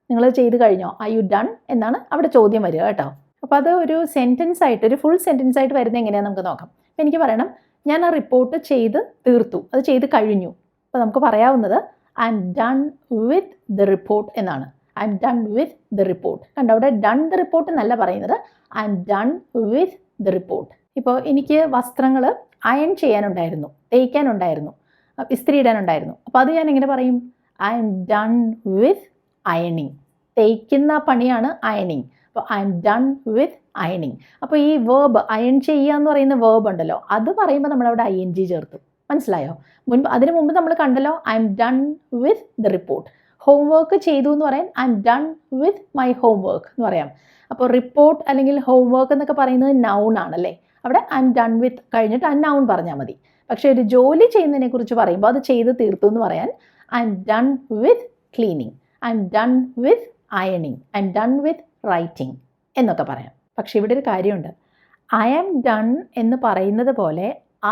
നിങ്ങളത് ചെയ്ത് കഴിഞ്ഞോ, ആർ യു ഡൺ എന്നാണ് അവിടെ ചോദ്യം വരിക കേട്ടോ. അപ്പോൾ അത് ഒരു സെൻറ്റൻസ് ആയിട്ട്, ഒരു ഫുൾ സെൻറ്റൻസ് ആയിട്ട് വരുന്നത് എങ്ങനെയാണെന്ന് നമുക്ക് നോക്കാം. അപ്പോൾ എനിക്ക് പറയണം ഞാൻ ആ റിപ്പോർട്ട് ചെയ്ത് തീർത്തു, അത് ചെയ്ത് കഴിഞ്ഞു. അപ്പോൾ നമുക്ക് പറയാവുന്നത് I'm done with the report എന്നാണ്. I'm done with the report. കണ്ടോ, അവിടെ ഡൺ ദ റിപ്പോർട്ട് എന്നല്ല പറയുന്നത്, I'm done with the report. ഇപ്പോൾ എനിക്ക് വസ്ത്രങ്ങൾ അയൺ ചെയ്യാനുണ്ടായിരുന്നു, തേയ്ക്കാനുണ്ടായിരുന്നു, ഇസ്തിരി ഇടാനുണ്ടായിരുന്നു. അപ്പോൾ അത് ഞാൻ എങ്ങനെ പറയും? ഐ എം ഡൺ വിത്ത് അയണിങ്. തേയ്ക്കുന്ന പണിയാണ് അയണിങ്. അപ്പോൾ ഐ എം ഡൺ വിത്ത് അയണിങ്. അപ്പോൾ ഈ വേർബ് അയൺ ചെയ്യുക എന്ന് പറയുന്ന വേർബ് ഉണ്ടല്ലോ, അത് പറയുമ്പോൾ നമ്മളവിടെ ഐ എൻ ജി ചേർത്തു. മനസ്സിലായോ? അതിന് മുമ്പ് നമ്മൾ കണ്ടല്ലോ I M done with the report. Homework ചെയ്തു എന്ന് പറയാൻ I'm done with my homework എന്ന് പറയാം. അപ്പോൾ റിപ്പോർട്ട് അല്ലെങ്കിൽ ഹോംവർക്ക് എന്നൊക്കെ പറയുന്നത് നൗൺ ആണല്ലേ, അവിടെ ഐ എം ഡൺ വിത്ത് കഴിഞ്ഞിട്ട് ആ നൗൺ പറഞ്ഞാൽ മതി. പക്ഷേ ഒരു ജോലി ചെയ്യുന്നതിനെ കുറിച്ച് പറയുമ്പോൾ അത് ചെയ്ത് തീർത്തു എന്ന് പറയാൻ I'm done with cleaning, I'm done with അയണിങ്, I'm done with writing എന്നൊക്കെ പറയാം. പക്ഷേ ഇവിടെ ഒരു കാര്യമുണ്ട്, ഐ ആം ഡൺ എന്ന് പറയുന്നത് പോലെ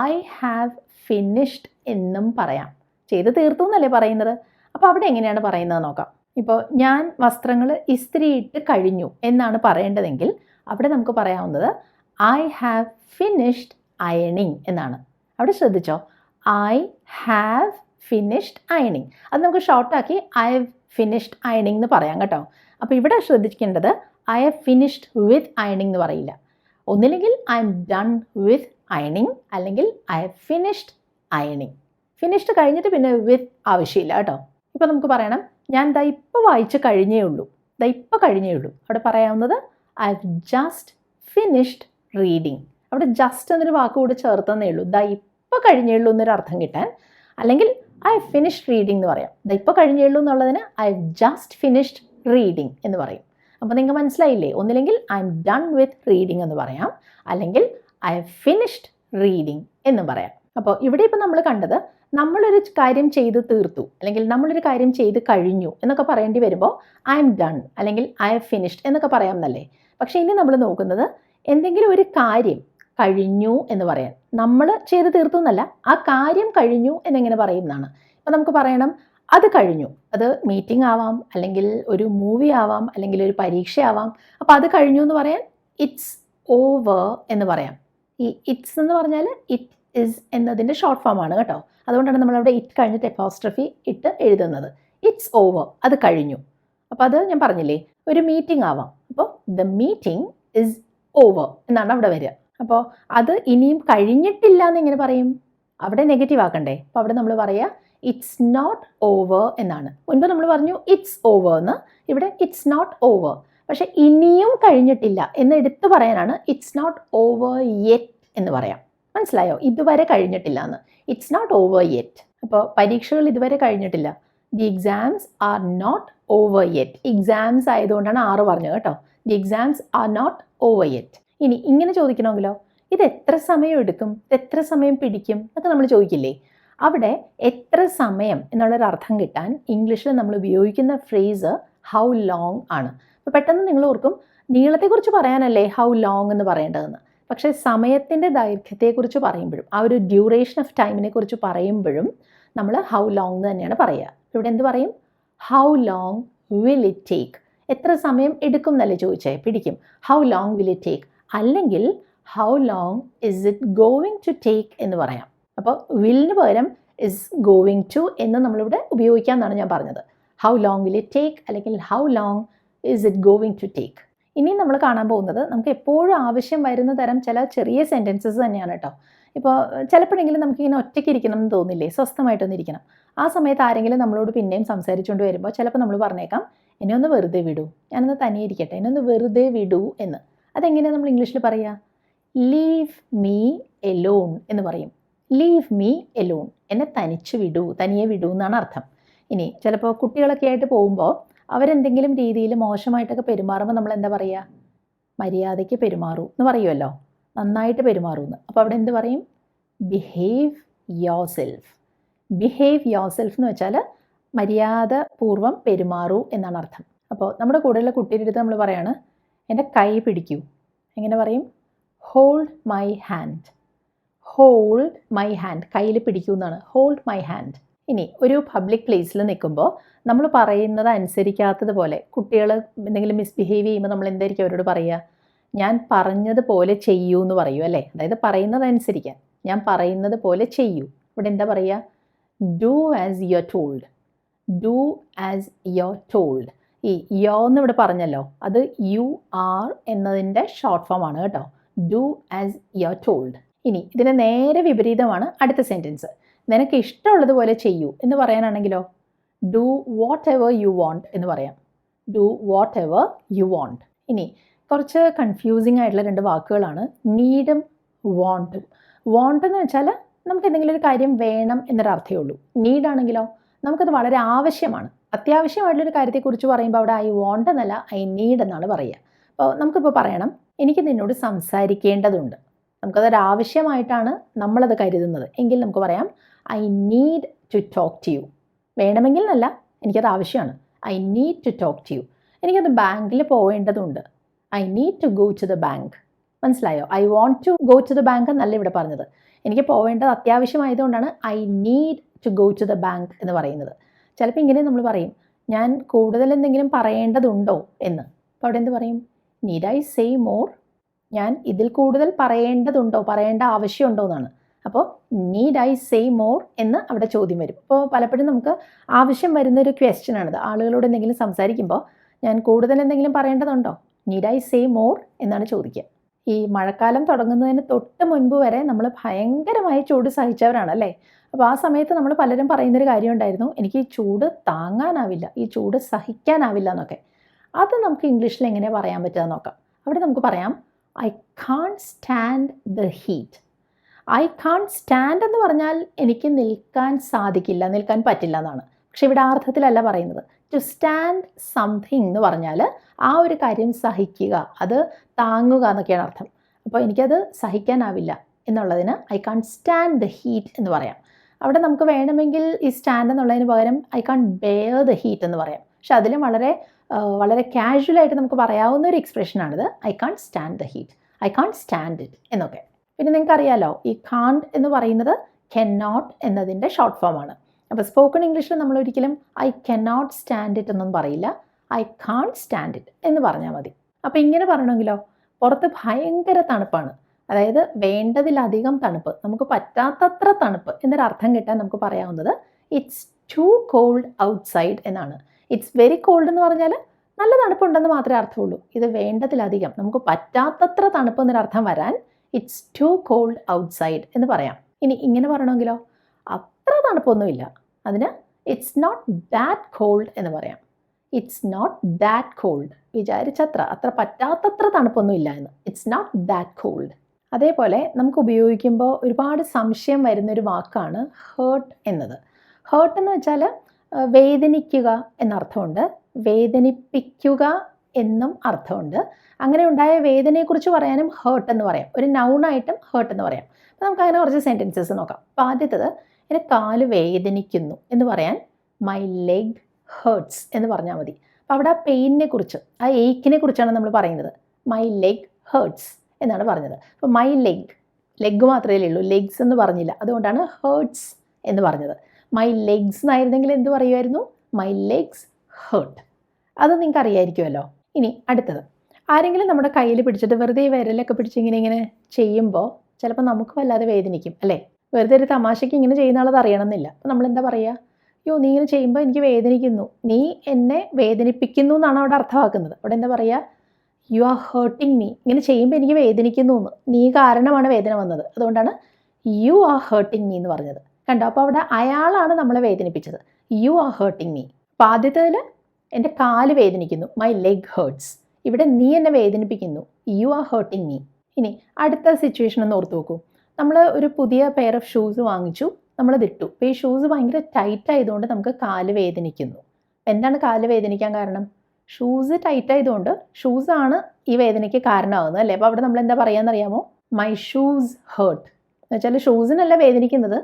ഐ ഹാവ് ഫിനിഷ്ഡ് എന്നും പറയാം. ചെയ്ത് തീർത്തു എന്നല്ലേ പറയുന്നത്. അപ്പോൾ അവിടെ എങ്ങനെയാണ് പറയുന്നത് നോക്കാം. ഇപ്പോൾ ഞാൻ വസ്ത്രങ്ങൾ ഇസ്തിരിയിട്ട് കഴിഞ്ഞു എന്നാണ് പറയേണ്ടതെങ്കിൽ അവിടെ നമുക്ക് പറയാവുന്നത് ഐ ഹാവ് ഫിനിഷ്ഡ് അയണിങ് എന്നാണ്. അവിടെ ശ്രദ്ധിച്ചോ, ഐ ഹാവ് ഫിനിഷ്ഡ് അയണിങ്. അത് നമുക്ക് ഷോർട്ടാക്കി ഐ ഹാവ് ഫിനിഷ്ഡ് അയണിങ് എന്ന് പറയാം കേട്ടോ. അപ്പോൾ ഇവിടെ ശ്രദ്ധിക്കേണ്ടത് ഐ ഹാവ് ഫിനിഷ്ഡ് വിത്ത് അയണിങ് എന്ന് പറയില്ല. ഒന്നില്ലെങ്കിൽ ഐ എം ഡൺ വിത്ത് അയണിങ്, അല്ലെങ്കിൽ ഐ ഹാവ് ഫിനിഷ്ഡ് അയണിങ്. ഫിനിഷ്ഡ് കഴിഞ്ഞിട്ട് പിന്നെ വിത്ത് ആവശ്യമില്ല കേട്ടോ. ഇപ്പോൾ നമുക്ക് പറയണം ഞാൻ ദാ ഇപ്പോൾ വായിച്ച് കഴിഞ്ഞേ ഉള്ളൂ, ദാ ഇപ്പോൾ കഴിഞ്ഞേ ഉള്ളൂ. അവിടെ പറയാവുന്നത് I have just finished reading. അവിടെ ജസ്റ്റ് എന്നൊരു വാക്ക് കൂടെ ചേർത്തന്നേ ഉള്ളൂ, ദാ ഇപ്പോൾ കഴിഞ്ഞേ ഉള്ളൂ എന്നൊരു അർത്ഥം കിട്ടാൻ. അല്ലെങ്കിൽ ഐ ഹാവ് ഫിനിഷ്ഡ് റീഡിംഗ് എന്ന് പറയാം. ദാ ഇപ്പോൾ കഴിഞ്ഞേ ഉള്ളൂ എന്നുള്ളതിന് I have just finished reading എന്ന് പറയും. അപ്പോൾ നിങ്ങൾക്ക് മനസ്സിലായില്ലേ? ഒന്നില്ലെങ്കിൽ I M done with reading എന്ന് പറയാം, അല്ലെങ്കിൽ ഐ ഹാവ് ഫിനിഷ്ഡ് റീഡിംഗ് എന്നും പറയാം. അപ്പോൾ ഇവിടെ ഇപ്പോൾ നമ്മൾ കണ്ടത് നമ്മളൊരു കാര്യം ചെയ്ത് തീർത്തു അല്ലെങ്കിൽ നമ്മളൊരു കാര്യം ചെയ്ത് കഴിഞ്ഞു എന്നൊക്കെ പറയേണ്ടി വരുമ്പോൾ ഐ എം ഡൺ അല്ലെങ്കിൽ ഐ ഹാവ് ഫിനിഷ്ഡ് എന്നൊക്കെ പറയാമെന്നല്ലേ. പക്ഷേ ഇനി നമ്മൾ നോക്കുന്നത് എന്തെങ്കിലും ഒരു കാര്യം കഴിഞ്ഞു എന്ന് പറയാൻ, നമ്മൾ ചെയ്ത് തീർത്തു എന്നല്ല, ആ കാര്യം കഴിഞ്ഞു എന്നെങ്ങനെ പറയുന്നതാണ്. അപ്പോൾ നമുക്ക് പറയണം അത് കഴിഞ്ഞു. അത് മീറ്റിംഗ് ആവാം, അല്ലെങ്കിൽ ഒരു മൂവി ആവാം, അല്ലെങ്കിൽ ഒരു പരീക്ഷയാവാം. അപ്പോൾ അത് കഴിഞ്ഞു എന്ന് പറയാൻ ഇറ്റ്സ് ഓവർ എന്ന് പറയാം. ഈ ഇറ്റ്സ് എന്ന് പറഞ്ഞാൽ ഇറ്റ് ഇസ് എന്നതിൻ്റെ ഷോർട്ട് ഫോം ആണ് കേട്ടോ. അതുകൊണ്ടാണ് നമ്മളവിടെ ഇറ്റ് കഴിഞ്ഞിട്ട് എപ്പോസ്ട്രഫി ഇട്ട് എഴുതുന്നത്. ഇറ്റ്സ് ഓവർ, അത് കഴിഞ്ഞു. അപ്പോൾ അത് ഞാൻ പറഞ്ഞില്ലേ, ഒരു മീറ്റിംഗ് ആവാം. അപ്പോൾ ദ മീറ്റിംഗ് ഇസ് ഓവർ എന്നാണ് അവിടെ വരിക. അപ്പോൾ അത് ഇനിയും കഴിഞ്ഞിട്ടില്ല എന്ന് എങ്ങനെ പറയും? അവിടെ നെഗറ്റീവ് ആക്കണ്ടേ? അപ്പോൾ അവിടെ നമ്മൾ പറയുക ഇറ്റ്സ് നോട്ട് ഓവർ എന്നാണ്. മുൻപ് നമ്മൾ പറഞ്ഞു ഇറ്റ്സ് ഓവർ എന്ന്, ഇവിടെ ഇറ്റ്സ് നോട്ട് ഓവർ. പക്ഷെ ഇനിയും കഴിഞ്ഞിട്ടില്ല എന്ന് എടുത്തു പറയാനാണ് ഇറ്റ്സ് നോട്ട് ഓവർ യെറ്റ് എന്ന് പറയാം. മനസ്സിലായോ? ഇതുവരെ കഴിഞ്ഞിട്ടില്ല എന്ന്. It's not over yet. അപ്പോൾ പരീക്ഷകൾ ഇതുവരെ കഴിഞ്ഞിട്ടില്ല. The exams are not over yet. Exams ആയതുകൊണ്ടാണ് 6 പറഞ്ഞത് കേട്ടോ. The exams are not over yet. ഇനി ഇങ്ങനെ ചോദിക്കണമെങ്കിലോ, ഇത് എത്ര സമയം എടുക്കും, ഇത് എത്ര സമയം പിടിക്കും എന്നൊക്കെ നമ്മൾ ചോദിക്കില്ലേ? അവിടെ എത്ര സമയം എന്നുള്ളൊരു അർത്ഥം കിട്ടാൻ ഇംഗ്ലീഷിൽ നമ്മൾ ഉപയോഗിക്കുന്ന ഫ്രേസ് ഹൗ ലോങ് ആണ്. അപ്പോൾ പെട്ടെന്ന് നിങ്ങൾ ഓർക്കും നീളത്തെക്കുറിച്ച് പറയാനല്ലേ ഹൗ ലോങ് എന്ന് പറയേണ്ടതെന്ന്. പക്ഷേ സമയത്തിൻ്റെ ദൈർഘ്യത്തെക്കുറിച്ച് പറയുമ്പോഴും, ആ ഒരു ഡ്യൂറേഷൻ ഓഫ് ടൈമിനെ കുറിച്ച് പറയുമ്പോഴും നമ്മൾ ഹൗ ലോങ് എന്ന് തന്നെയാണ് പറയുക. ഇവിടെ എന്ത് പറയും? How long will it take. എത്ര സമയം എടുക്കും എന്നല്ലേ ചോദിച്ചേ, പിടിക്കും. How long will it take. അല്ലെങ്കിൽ how long is it going to take എന്ന് പറയാം. അപ്പോൾ വില്ലിന് പകരം ഇസ് ഗോയിങ് ടു എന്ന് നമ്മളിവിടെ ഉപയോഗിക്കാമെന്നാണ് ഞാൻ പറഞ്ഞത്. How long will it take അല്ലെങ്കിൽ how long is it going to take. ഇനി നമ്മൾ കാണാൻ പോകുന്നത് നമുക്ക് എപ്പോഴും ആവശ്യം വരുന്ന തരം ചില ചെറിയ സെൻറ്റൻസസ് തന്നെയാണ് കേട്ടോ. ഇപ്പോൾ ചിലപ്പോഴെങ്കിലും നമുക്കിങ്ങനെ ഒറ്റയ്ക്ക് ഇരിക്കണം എന്ന് തോന്നില്ലേ, സ്വസ്ഥമായിട്ടൊന്നും ഇരിക്കണം. ആ സമയത്ത് ആരെങ്കിലും നമ്മളോട് പിന്നെയും സംസാരിച്ചുകൊണ്ട് വരുമ്പോൾ ചിലപ്പോൾ നമ്മൾ പറഞ്ഞേക്കാം എന്നെ ഒന്ന് വെറുതെ വിടൂ, ഞാനൊന്ന് തനിയെ ഇരിക്കട്ടെ, എന്നെ ഒന്ന് വെറുതെ വിടൂ എന്ന്. അതെങ്ങനെയാണ് നമ്മൾ ഇംഗ്ലീഷിൽ പറയുക? ലീവ് മീ എലോൺ എന്ന് പറയും. ലീവ് മീ എലോൺ, എന്നെ തനിച്ച് വിടൂ, തനിയെ വിടൂ എന്നാണ് അർത്ഥം. ഇനി ചിലപ്പോൾ കുട്ടികളൊക്കെ ആയിട്ട് പോകുമ്പോൾ അവരെന്തെങ്കിലും രീതിയിൽ മോശമായിട്ടൊക്കെ പെരുമാറുമ്പോൾ നമ്മൾ എന്താ പറയുക? മര്യാദയ്ക്ക് പെരുമാറൂ എന്ന് പറയുമല്ലോ, നന്നായിട്ട് പെരുമാറൂ എന്ന്. അപ്പോൾ അവിടെ എന്ത് പറയും? Behave your self. Behave your self എന്ന് വെച്ചാൽ മര്യാദ പൂർവ്വം പെരുമാറൂ എന്നാണ് അർത്ഥം. അപ്പോൾ നമ്മുടെ കൂടെയുള്ള കുട്ടിയുടെ അടുത്ത് നമ്മൾ പറയാണ് എൻ്റെ കൈ പിടിക്കൂ. എങ്ങനെ പറയും? Hold my hand. Hold my hand, കയ്യിൽ പിടിക്കൂ എന്നാണ്. Hold my hand. ഇനി ഒരു പബ്ലിക് പ്ലേസിൽ നിൽക്കുമ്പോൾ നമ്മൾ പറയുന്നത് അനുസരിക്കാത്തതുപോലെ കുട്ടികൾ എന്തെങ്കിലും മിസ്ബിഹേവ് ചെയ്യുമ്പോൾ നമ്മൾ എന്തായിരിക്കും അവരോട് പറയുക? ഞാൻ പറഞ്ഞതുപോലെ ചെയ്യൂ എന്ന് പറയൂ അല്ലേ? അതായത് പറയുന്നത് അനുസരിക്കാൻ, ഞാൻ പറയുന്നത് പോലെ ചെയ്യൂ. ഇവിടെ എന്താ പറയുക? Do as you are told. Do as you are told. ഈ യോ എന്ന് ഇവിടെ പറഞ്ഞല്ലോ, അത് യു ആർ എന്നതിൻ്റെ ഷോർട്ട് ഫോം ആണ് കേട്ടോ. Do as you are told. ഇനി ഇതിന് നേരെ വിപരീതമാണ് അടുത്ത സെൻറ്റൻസ്. നിനക്ക് ഇഷ്ടമുള്ളതുപോലെ ചെയ്യൂ എന്ന് പറയാനാണെങ്കിലോ, do whatever you want എന്ന് പറയാം. Do whatever you want. ഇനി കുറച്ച് കൺഫ്യൂസിങ് ആയിട്ടുള്ള 2 വാക്കുകളാണ് നീഡും വോണ്ടും. വോണ്ട് എന്ന് വെച്ചാൽ നമുക്ക് എന്തെങ്കിലും ഒരു കാര്യം വേണം എന്നൊരർത്ഥമേ ഉള്ളൂ. നീഡാണെങ്കിലോ നമുക്കത് വളരെ ആവശ്യമാണ്. അത്യാവശ്യമായിട്ടുള്ളൊരു കാര്യത്തെക്കുറിച്ച് പറയുമ്പോൾ അവിടെ ഐ വോണ്ട് എന്നല്ല ഐ നീഡ് എന്നാണ് പറയുക. അപ്പോൾ നമുക്കിപ്പോൾ പറയണം എനിക്ക് നിന്നോട് സംസാരിക്കേണ്ടതുണ്ട്. നമുക്കതൊരാവശ്യമായിട്ടാണ് നമ്മളത് കരുതുന്നത് എങ്കിൽ നമുക്ക് പറയാം I need to talk to you. വേണമെങ്കിൽ എന്നല്ല, എനിക്കത് ആവശ്യമാണ്. I need to talk to you. എനിക്കത് ബാങ്കിൽ പോവേണ്ടതുണ്ട്. I need to go to the bank. മനസ്സിലായോ? I want to go to the bank എന്നല്ല ഇവിടെ പറഞ്ഞത്. എനിക്ക് പോവേണ്ടത് അത്യാവശ്യമായതുകൊണ്ടാണ് I need to go to the bank എന്ന് പറയുന്നത്. ചിലപ്പോൾ ഇങ്ങനെ നമ്മൾ പറയും ഞാൻ കൂടുതൽ എന്തെങ്കിലും പറയേണ്ടതുണ്ടോ എന്ന്. അപ്പോൾ അവിടെ എന്ത് പറയും? Need I say more. ഞാൻ ഇതിൽ കൂടുതൽ പറയേണ്ടതുണ്ടോ, പറയേണ്ട ആവശ്യമുണ്ടോ എന്നാണ്. അപ്പോൾ നീഡ് ഐ സേ മോർ എന്ന് അവിടെ ചോദ്യം വരും. അപ്പോൾ പലപ്പോഴും നമുക്ക് ആവശ്യം വരുന്നൊരു ക്വസ്റ്റ്യൻ ആണിത്. ആളുകളോട് എന്തെങ്കിലും സംസാരിക്കുമ്പോൾ ഞാൻ കൂടുതൽ എന്തെങ്കിലും പറയേണ്ടതുണ്ടോ, നീഡ് ഐ സേ മോർ എന്നാണ് ചോദിക്കുക. ഈ മഴക്കാലം തുടങ്ങുന്നതിന് തൊട്ട് മുൻപ് വരെ നമ്മൾ ഭയങ്കരമായി ചൂട് സഹിച്ചവരാണ് അല്ലേ? അപ്പോൾ ആ സമയത്ത് നമ്മൾ പലരും പറയുന്നൊരു കാര്യം ഉണ്ടായിരുന്നു, എനിക്ക് ഈ ചൂട് താങ്ങാനാവില്ല, ഈ ചൂട് സഹിക്കാനാവില്ല എന്നൊക്കെ. അത് നമുക്ക് ഇംഗ്ലീഷിൽ എങ്ങനെ പറയാൻ പറ്റുക നോക്കാം. അവിടെ നമുക്ക് പറയാം I can't stand the heat. I can't stand എന്ന് പറഞ്ഞാൽ എനിക്ക് നിൽക്കാൻ സാധിക്കില്ല, നിൽക്കാൻ പറ്റില്ല എന്നാണ്. പക്ഷെ ഇവിടെ ആ അർത്ഥത്തിലല്ല പറയുന്നത്. ടു സ്റ്റാൻഡ് സംതിങ് എന്ന് പറഞ്ഞാൽ ആ ഒരു കാര്യം സഹിക്കുക, അത് താങ്ങുക എന്നൊക്കെയാണ് അർത്ഥം. അപ്പോൾ എനിക്കത് സഹിക്കാനാവില്ല എന്നുള്ളതിന് I can't stand the heat എന്ന് പറയാം. അവിടെ നമുക്ക് വേണമെങ്കിൽ ഈ സ്റ്റാൻഡ് എന്നുള്ളതിന് പകരം I can't bear the heat എന്ന് പറയാം. പക്ഷെ അതിലും വളരെ കാഷ്വലായിട്ട് നമുക്ക് പറയാവുന്ന ഒരു എക്സ്പ്രഷനാണിത്. I can't stand the heat, I can't stand it എന്നൊക്കെ. പിന്നെ നിങ്ങൾക്കറിയാലോ ഈ കാൺട്ട് എന്ന് പറയുന്നത് കെൻ നോട്ട് എന്നതിൻ്റെ ഷോർട്ട് ഫോമാണ്. അപ്പോൾ സ്പോക്കൺ ഇംഗ്ലീഷിൽ നമ്മൾ ഒരിക്കലും ഐ കനോട്ട് സ്റ്റാൻഡ് ഇറ്റ് എന്നൊന്നും പറയില്ല, ഐ കാൺട്ട് സ്റ്റാൻഡ് ഇറ്റ് എന്ന് പറഞ്ഞാൽ മതി. അപ്പോൾ ഇങ്ങനെ പറയണമെങ്കിലോ, പുറത്ത് ഭയങ്കര തണുപ്പാണ്, അതായത് വേണ്ടതിലധികം തണുപ്പ്, നമുക്ക് പറ്റാത്തത്ര തണുപ്പ് എന്നൊരർത്ഥം കിട്ടാൻ നമുക്ക് പറയാവുന്നത് ഇറ്റ്സ് ടു കോൾഡ് ഔട്ട്സൈഡ് എന്നാണ്. ഇറ്റ്സ് വെരി കോൾഡ് എന്ന് പറഞ്ഞാൽ നല്ല തണുപ്പുണ്ടെന്ന് മാത്രമേ അർത്ഥമുള്ളൂ. ഇത് വേണ്ടതിലധികം, നമുക്ക് പറ്റാത്തത്ര തണുപ്പ് എന്നൊരർത്ഥം വരാൻ ഇറ്റ്സ് ടു കോൾഡ് ഔട്ട്സൈഡ് എന്ന് പറയാം. ഇനി ഇങ്ങനെ പറയണമെങ്കിലോ, അത്ര തണുപ്പൊന്നുമില്ല, അതിന് ഇറ്റ്സ് നോട്ട് ദാറ്റ് കോൾഡ് എന്ന് പറയാം. ഇറ്റ്സ് നോട്ട് ദാറ്റ് കോൾഡ്, വിചാരിച്ചത്ര, അത്ര പറ്റാത്തത്ര തണുപ്പൊന്നുമില്ല എന്ന്. It's not that cold. അതേപോലെ നമുക്ക് ഉപയോഗിക്കുമ്പോൾ ഒരുപാട് സംശയം വരുന്നൊരു വാക്കാണ് ഹേർട്ട് എന്നത്. ഹേർട്ട് എന്ന് വെച്ചാൽ വേദനിക്കുക എന്നർത്ഥമുണ്ട്, വേദനിപ്പിക്കുക എന്നും അർത്ഥമുണ്ട്. അങ്ങനെ ഉണ്ടായ വേദനയെക്കുറിച്ച് പറയാനും ഹേർട്ട് എന്ന് പറയാം, ഒരു നൗണായിട്ടും ഹേർട്ട് എന്ന് പറയാം. അപ്പോൾ നമുക്ക് അങ്ങനെ കുറച്ച് സെൻറ്റൻസസ് നോക്കാം. അപ്പോൾ ആദ്യത്തേത്, എൻ്റെ കാല് വേദനിക്കുന്നു എന്ന് പറയാൻ മൈ ലെഗ് ഹേർട്സ് എന്ന് പറഞ്ഞാൽ മതി. അപ്പോൾ അവിടെ ആ പെയിനിനെ കുറിച്ച്, ആ ഏക്കിനെ കുറിച്ചാണ് നമ്മൾ പറയുന്നത്. മൈ ലെഗ് ഹേർട്സ് എന്നാണ് പറഞ്ഞത്. അപ്പോൾ മൈ ലെഗ് മാത്രമേ ഉള്ളൂ, ലെഗ്സ് എന്ന് പറഞ്ഞില്ല, അതുകൊണ്ടാണ് ഹേർട്സ് എന്ന് പറഞ്ഞത്. മൈ ലെഗ്സ് എന്നായിരുന്നെങ്കിൽ എന്ത് പറയുമായിരുന്നു? My legs hurt. അത് നിങ്ങൾക്ക് അറിയായിരിക്കുമല്ലോ. ഇനി അടുത്തത്, ആരെങ്കിലും നമ്മുടെ കയ്യിൽ പിടിച്ചിട്ട് വെറുതെ വിരലൊക്കെ പിടിച്ച് ഇങ്ങനെ ചെയ്യുമ്പോൾ ചിലപ്പോൾ നമുക്ക് വല്ലാതെ വേദനിക്കും അല്ലേ? വെറുതെ ഒരു തമാശയ്ക്ക് ഇങ്ങനെ ചെയ്യുന്ന ആളത് അറിയണമെന്നില്ല. അപ്പോൾ നമ്മളെന്താ പറയുക? യോ, നീ ഇങ്ങനെ ചെയ്യുമ്പോൾ എനിക്ക് വേദനിക്കുന്നു, നീ എന്നെ വേദനിപ്പിക്കുന്നു എന്നാണ് അവിടെ അർത്ഥമാക്കുന്നത്. അവിടെ എന്താ പറയുക? U are hurting me. ഇങ്ങനെ ചെയ്യുമ്പോൾ എനിക്ക് വേദനിക്കുന്നു എന്ന്, നീ കാരണമാണ് വേദന വന്നത്, അതുകൊണ്ടാണ് യു ആർ ഹേർട്ടിങ് മീ എന്ന് പറഞ്ഞത്. കണ്ടോ? അപ്പോൾ അവിടെ അയാളാണ് നമ്മളെ വേദനിപ്പിച്ചത്. You are hurting me. അപ്പോൾ ആദ്യത്തേതിൽ എൻ്റെ കാല് വേദനിക്കുന്നു, മൈ ലെഗ് ഹേർട്സ്. ഇവിടെ നീ എന്നെ വേദനിപ്പിക്കുന്നു, യു ആർ ഹേർട്ടിങ് മീ. ഇനി അടുത്ത സിറ്റുവേഷൻ ഒന്ന് ഓർത്ത് നോക്കൂ. നമ്മൾ ഒരു പുതിയ പെയർ ഓഫ് ഷൂസ് വാങ്ങിച്ചു, നമ്മളത് ഇട്ടു. അപ്പോൾ ഈ ഷൂസ് ഭയങ്കര ടൈറ്റ് ആയതുകൊണ്ട് നമുക്ക് കാല് വേദനിക്കുന്നു. എന്താണ് കാല് വേദനിക്കാൻ കാരണം? ഷൂസ് ടൈറ്റ് ആയതുകൊണ്ട് ഷൂസാണ് ഈ വേദനയ്ക്ക് കാരണമാകുന്നത് അല്ലേ? അപ്പോൾ അവിടെ നമ്മൾ എന്താ പറയാമെന്നറിയാമോ? മൈ ഷൂസ് ഹേർട്ട് എന്ന് വെച്ചാൽ ഷൂസിനല്ല വേദനിക്കുന്നത്,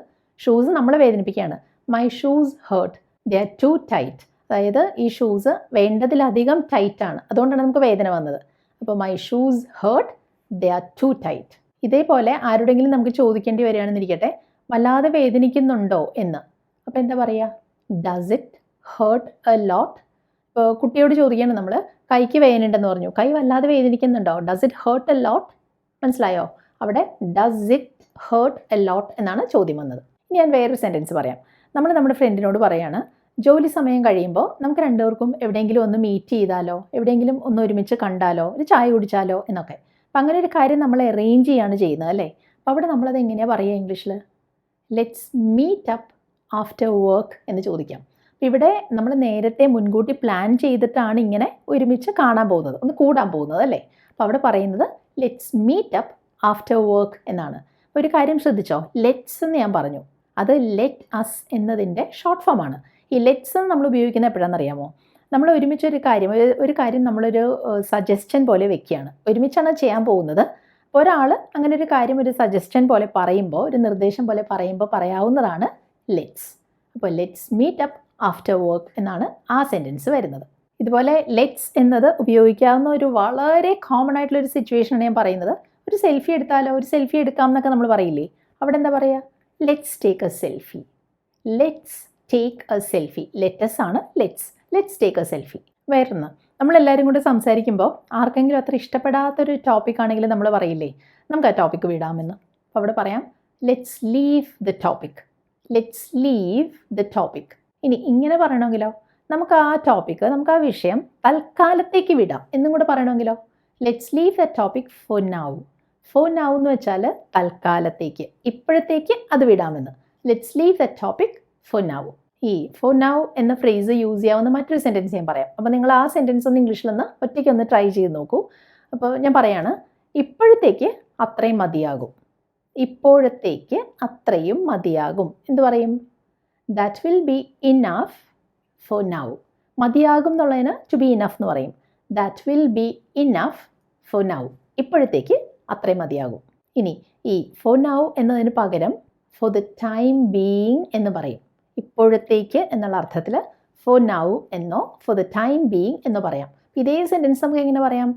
ഷൂസ് നമ്മളെ വേദനിപ്പിക്കുകയാണ്. My shoes hurt, they are too tight. അതായത് ഈ ഷൂസ് വേണ്ടതിലധികം ടൈറ്റാണ്, അതുകൊണ്ടാണ് നമുക്ക് വേദന വന്നത്. അപ്പോൾ my shoes hurt, they are too tight. ഇതേപോലെ ആരുടെങ്കിലും നമുക്ക് ചോദിക്കേണ്ടി വരികയാണെന്നിരിക്കട്ടെ, വല്ലാതെ വേദനിക്കുന്നുണ്ടോ എന്ന്. അപ്പോൾ എന്താ പറയുക? Does it hurt a lot? ഇപ്പോൾ കുട്ടിയോട് ചോദിക്കുകയാണ് നമ്മൾ, കൈക്ക് വേദനയുണ്ടെന്ന് പറഞ്ഞു, കൈ വല്ലാതെ വേദനിക്കുന്നുണ്ടോ? Does it hurt a lot? മനസ്സിലായോ? അവിടെ does it hurt a lot എന്നാണ് ചോദ്യം വന്നത്. ഇനി ഞാൻ വേറൊരു സെൻറ്റൻസ് പറയാം. നമ്മൾ നമ്മുടെ ഫ്രണ്ടിനോട് പറയാണ്, ജോലി സമയം കഴിയുമ്പോൾ നമുക്ക് രണ്ടുപേർക്കും എവിടെയെങ്കിലും ഒന്ന് മീറ്റ് ചെയ്താലോ, എവിടെയെങ്കിലും ഒന്ന് ഒരുമിച്ച് കണ്ടാലോ, ഒരു ചായ കുടിച്ചാലോ എന്നൊക്കെ. അപ്പം അങ്ങനെ ഒരു കാര്യം നമ്മൾ അറേഞ്ച് ചെയ്യാണ് ചെയ്യുന്നത് അല്ലേ? അപ്പോൾ അവിടെ നമ്മളത് എങ്ങനെയാണ് പറയുക ഇംഗ്ലീഷിൽ? Let's meet up after work എന്ന് ചോദിക്കാം. അപ്പോൾ ഇവിടെ നമ്മൾ നേരത്തെ മുൻകൂട്ടി പ്ലാൻ ചെയ്തിട്ടാണ് ഇങ്ങനെ ഒരുമിച്ച് കാണാൻ പോകുന്നത്, ഒന്ന് കൂടാൻ പോകുന്നത് അല്ലേ? അപ്പോൾ അവിടെ പറയുന്നത് let's meet up after work എന്നാണ്. അപ്പോൾ ഒരു കാര്യം ശ്രദ്ധിച്ചോ, ലെറ്റ്സ് എന്ന് ഞാൻ പറഞ്ഞു, അത് ലെറ്റ് അസ് എന്നതിൻ്റെ ഷോർട്ട് ഫോം ആണ്. ഈ ലെറ്റ്സ് നമ്മൾ ഉപയോഗിക്കുന്നത് എപ്പോഴാണെന്നറിയാമോ? നമ്മൾ ഒരുമിച്ചൊരു കാര്യം നമ്മളൊരു സജസ്റ്റൻ പോലെ വെക്കുകയാണ്, ഒരുമിച്ചാണ് ചെയ്യാൻ പോകുന്നത്. ഒരാൾ അങ്ങനെ ഒരു കാര്യം ഒരു സജസ്റ്റൻ പോലെ പറയുമ്പോൾ, ഒരു നിർദ്ദേശം പോലെ പറയുമ്പോൾ പറയാവുന്നതാണ് ലെറ്റ്സ്. അപ്പോൾ let's meet up after work എന്നാണ് ആ സെൻറ്റൻസ് വരുന്നത്. ഇതുപോലെ ലെറ്റ്സ് എന്നത് ഉപയോഗിക്കാവുന്ന ഒരു വളരെ കോമൺ ആയിട്ടുള്ളൊരു സിറ്റുവേഷനാണ് ഞാൻ പറയുന്നത്. ഒരു സെൽഫി എടുത്താലോ, ഒരു സെൽഫി എടുക്കാം എന്നൊക്കെ നമ്മൾ പറയില്ലേ? അവിടെ എന്താ പറയുക? Let's take A selfie. Let's take A selfie. Let's ആണ് ലെറ്റ്സ് ടേക്ക് എ സെൽഫി. വേറൊന്ന്, നമ്മളെല്ലാവരും കൂടി സംസാരിക്കുമ്പോൾ ആർക്കെങ്കിലും അത്ര ഇഷ്ടപ്പെടാത്തൊരു ടോപ്പിക് ആണെങ്കിൽ നമ്മൾ പറയില്ലേ, നമുക്ക് ആ ടോപ്പിക്ക് വിടാമെന്ന്. അപ്പോൾ അവിടെ പറയാം let's leave the topic. Let's leave the topic. ഇനി ഇങ്ങനെ പറയണമെങ്കിലോ, നമുക്ക് ആ ടോപ്പിക്ക്, നമുക്ക് ആ വിഷയം തൽക്കാലത്തേക്ക് വിടാം എന്നും കൂടെ പറയണമെങ്കിലോ, let's leave the topic for now. For now എന്ന് വെച്ചാൽ തൽക്കാലത്തേക്ക്, ഇപ്പോഴത്തേക്ക് അത് വിടാമെന്ന്. Let's leave the topic for now. ഈ ഫോർ നൗ എന്ന ഫ്രേസ് യൂസ് ചെയ്യാവുന്ന മറ്റൊരു സെൻറ്റൻസ് ഞാൻ പറയാം. അപ്പോൾ നിങ്ങൾ ആ സെൻറ്റൻസ് ഒന്ന് ഇംഗ്ലീഷിലൊന്ന് ഒറ്റയ്ക്കൊന്ന് ട്രൈ ചെയ്ത് നോക്കൂ. അപ്പോൾ ഞാൻ പറയാണ്, ഇപ്പോഴത്തേക്ക് അത്രയും മതിയാകും. ഇപ്പോഴത്തേക്ക് അത്രയും മതിയാകും. എന്ത് പറയും? That will be enough for now. മതിയാകും എന്നുള്ളതിന് ടു ബി ഇനഫ് എന്ന് പറയും. That will be enough for now. ഇപ്പോഴത്തേക്ക് അത്രയും മതിയാകും. ഇനി ഈ ഫോർ നൗ എന്നതിന് പകരം ഫോർ ദ ടൈം ബീയിങ് എന്ന് പറയും. ഇപ്പോഴത്തേക്ക് എന്നുള്ള അർത്ഥത്തിൽ ഫോർ നൗ എന്നോ ഫോർ ദ ടൈം ബീയിങ് എന്നോ പറയാം. ഇതേ സെൻറ്റൻസ് നമുക്ക് എങ്ങനെ പറയാം?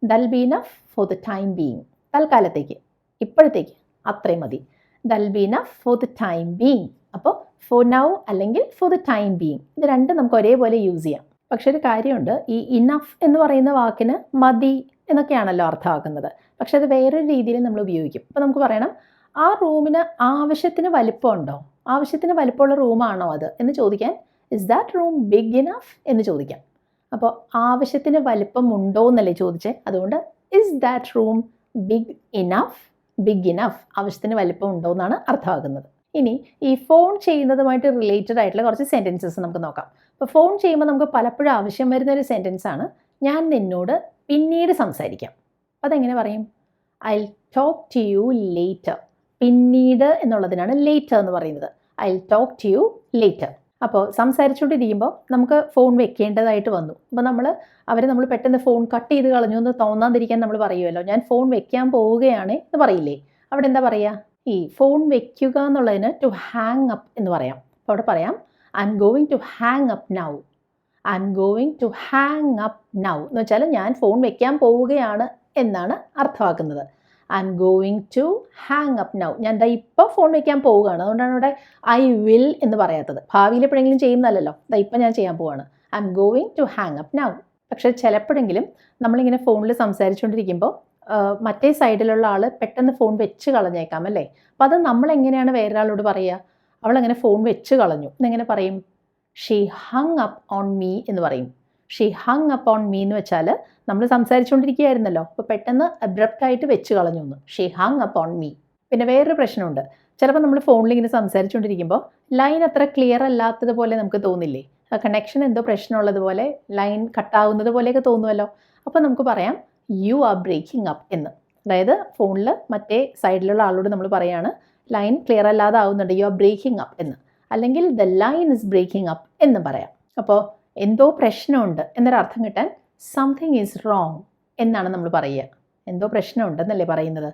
That'll be enough for the time being. തൽക്കാലത്തേക്ക്, ഇപ്പോഴത്തേക്ക് അത്രയും മതി. That'll be enough for the time being. അപ്പോൾ ഫോർ നൗ അല്ലെങ്കിൽ ഫോർ ദ ടൈം ബീയിങ്. ഇത് രണ്ടും നമുക്ക് ഒരേപോലെ യൂസ് ചെയ്യാം. പക്ഷെ ഒരു കാര്യമുണ്ട്, ഈ ഇനഫ് എന്ന് പറയുന്ന വാക്കിന് മതി എന്നൊക്കെയാണല്ലോ അർത്ഥമാക്കുന്നത്. പക്ഷെ അത് വേറൊരു രീതിയിൽ നമ്മൾ ഉപയോഗിക്കും. അപ്പോൾ നമുക്ക് പറയണം, ആ റൂമിന് ആവശ്യത്തിന് വലിപ്പമുണ്ടോ, ആവശ്യത്തിന് വലിപ്പമുള്ള റൂമാണോ അത് എന്ന് ചോദിക്കാൻ is that room big enough എന്ന് ചോദിക്കാം. അപ്പോൾ ആവശ്യത്തിന് വലിപ്പം ഉണ്ടോ എന്നല്ലേ ചോദിച്ചേ, അതുകൊണ്ട് is that room big enough, big enough ആവശ്യത്തിന് വലിപ്പം ഉണ്ടോ എന്നാണ് അർത്ഥമാക്കുന്നത്. ഇനി ഈ ഫോൺ ചെയ്യുന്നതുമായിട്ട് റിലേറ്റഡ് ആയിട്ടുള്ള കുറച്ച് സെൻറ്റൻസസ് നമുക്ക് നോക്കാം. അപ്പോൾ ഫോൺ ചെയ്യുമ്പോൾ നമുക്ക് പലപ്പോഴും ആവശ്യം വരുന്ന ഒരു സെൻറ്റൻസാണ്, ഞാൻ നിന്നോട് പിന്നീട് സംസാരിക്കാം. അതെങ്ങനെ പറയും? I talk to you later. പിന്നീട് എന്നുള്ളതിനാണ് ലേറ്റർ എന്ന് പറയുന്നത്. I talk to you later. അപ്പോൾ സംസാരിച്ചുകൊണ്ടിരിക്കുമ്പോൾ നമുക്ക് ഫോൺ വെക്കേണ്ടതായിട്ട് വന്നു. അപ്പോൾ നമ്മൾ പെട്ടെന്ന് ഫോൺ കട്ട് ചെയ്ത് കളഞ്ഞു എന്ന് തോന്നാതിരിക്കാൻ നമ്മൾ പറയുമല്ലോ, ഞാൻ ഫോൺ വെക്കാൻ പോവുകയാണ് എന്ന് പറയില്ലേ? അവിടെ എന്താ പറയുക? ഈ ഫോൺ വെക്കുക എന്നുള്ളതിന് ടു ഹാങ് അപ്പ് എന്ന് പറയാം. അപ്പോൾ അവിടെ പറയാം I'm going to hang up now. I'm going to hang up now എന്ന് വെച്ചാൽ ഞാൻ ഫോൺ വെക്കാൻ പോവുകയാണ് എന്നാണ് അർത്ഥമാക്കുന്നത്. I'm going to hang up now. ഞാൻ ദാ ഇപ്പോൾ ഫോൺ വെക്കാൻ പോവുകയാണ്. അതുകൊണ്ടാണ് ഇവിടെ ഐ വിൽ എന്ന് പറയാത്തത്. ഭാവിയിൽ എപ്പോഴെങ്കിലും ചെയ്യുന്നതല്ലല്ലോ, ദാ ഇപ്പം ഞാൻ ചെയ്യാൻ പോവുകയാണ്. I'm going to hang up now. പക്ഷേ ചിലപ്പോഴെങ്കിലും നമ്മളിങ്ങനെ ഫോണിൽ സംസാരിച്ചുകൊണ്ടിരിക്കുമ്പോൾ മറ്റേ സൈഡിലുള്ള ആൾ പെട്ടെന്ന് ഫോൺ വെച്ച് കളഞ്ഞേക്കാം അല്ലേ? അപ്പോൾ അത് നമ്മളെങ്ങനെയാണ് വേറൊരാളോട് പറയുക? അവളങ്ങനെ ഫോൺ വെച്ച് കളഞ്ഞു എന്നെങ്ങനെ പറയും? She hung up on me എന്ന് പറയും. She hung up on me എന്ന് വെച്ചാൽ നമ്മൾ സംസാരിച്ചുകൊണ്ടിരിക്കുകയായിരുന്നല്ലോ, അപ്പോൾ പെട്ടെന്ന് അബ്രപ്റ്റായിട്ട് വെച്ച് കളഞ്ഞു എന്ന്. She hung up on me. പിന്നെ വേറൊരു പ്രശ്നമുണ്ട്, ചിലപ്പോൾ നമ്മൾ ഫോണിൽ ഇങ്ങനെ സംസാരിച്ചുകൊണ്ടിരിക്കുമ്പോൾ ലൈൻ അത്ര ക്ലിയർ അല്ലാത്തതുപോലെ നമുക്ക് തോന്നില്ലേ? കണക്ഷൻ എന്തോ പ്രശ്നമുള്ളതുപോലെ, ലൈൻ കട്ടാവുന്നത് പോലെയൊക്കെ തോന്നുമല്ലോ. അപ്പോൾ നമുക്ക് പറയാം യു ആർ ബ്രേക്കിംഗ് അപ്പ് എന്ന്. അതായത് ഫോണിൽ മറ്റേ സൈഡിലുള്ള ആളോട് നമ്മൾ പറയാണ് ലൈൻ ക്ലിയർ അല്ലാതെ ആവുന്നുണ്ട്, യു ആർ ബ്രേക്കിംഗ് അപ്പ് എന്ന്. അല്ലെങ്കിൽ the line is breaking up എന്ന് പറയാം. അപ്പോൾ എന്തോ പ്രശ്നമുണ്ട് എന്നൊരർത്ഥം കിട്ടാൻ സംതിങ് ഈസ് റോങ് എന്നാണ് നമ്മൾ പറയുക. എന്തോ പ്രശ്നമുണ്ടെന്നല്ലേ പറയുന്നത്,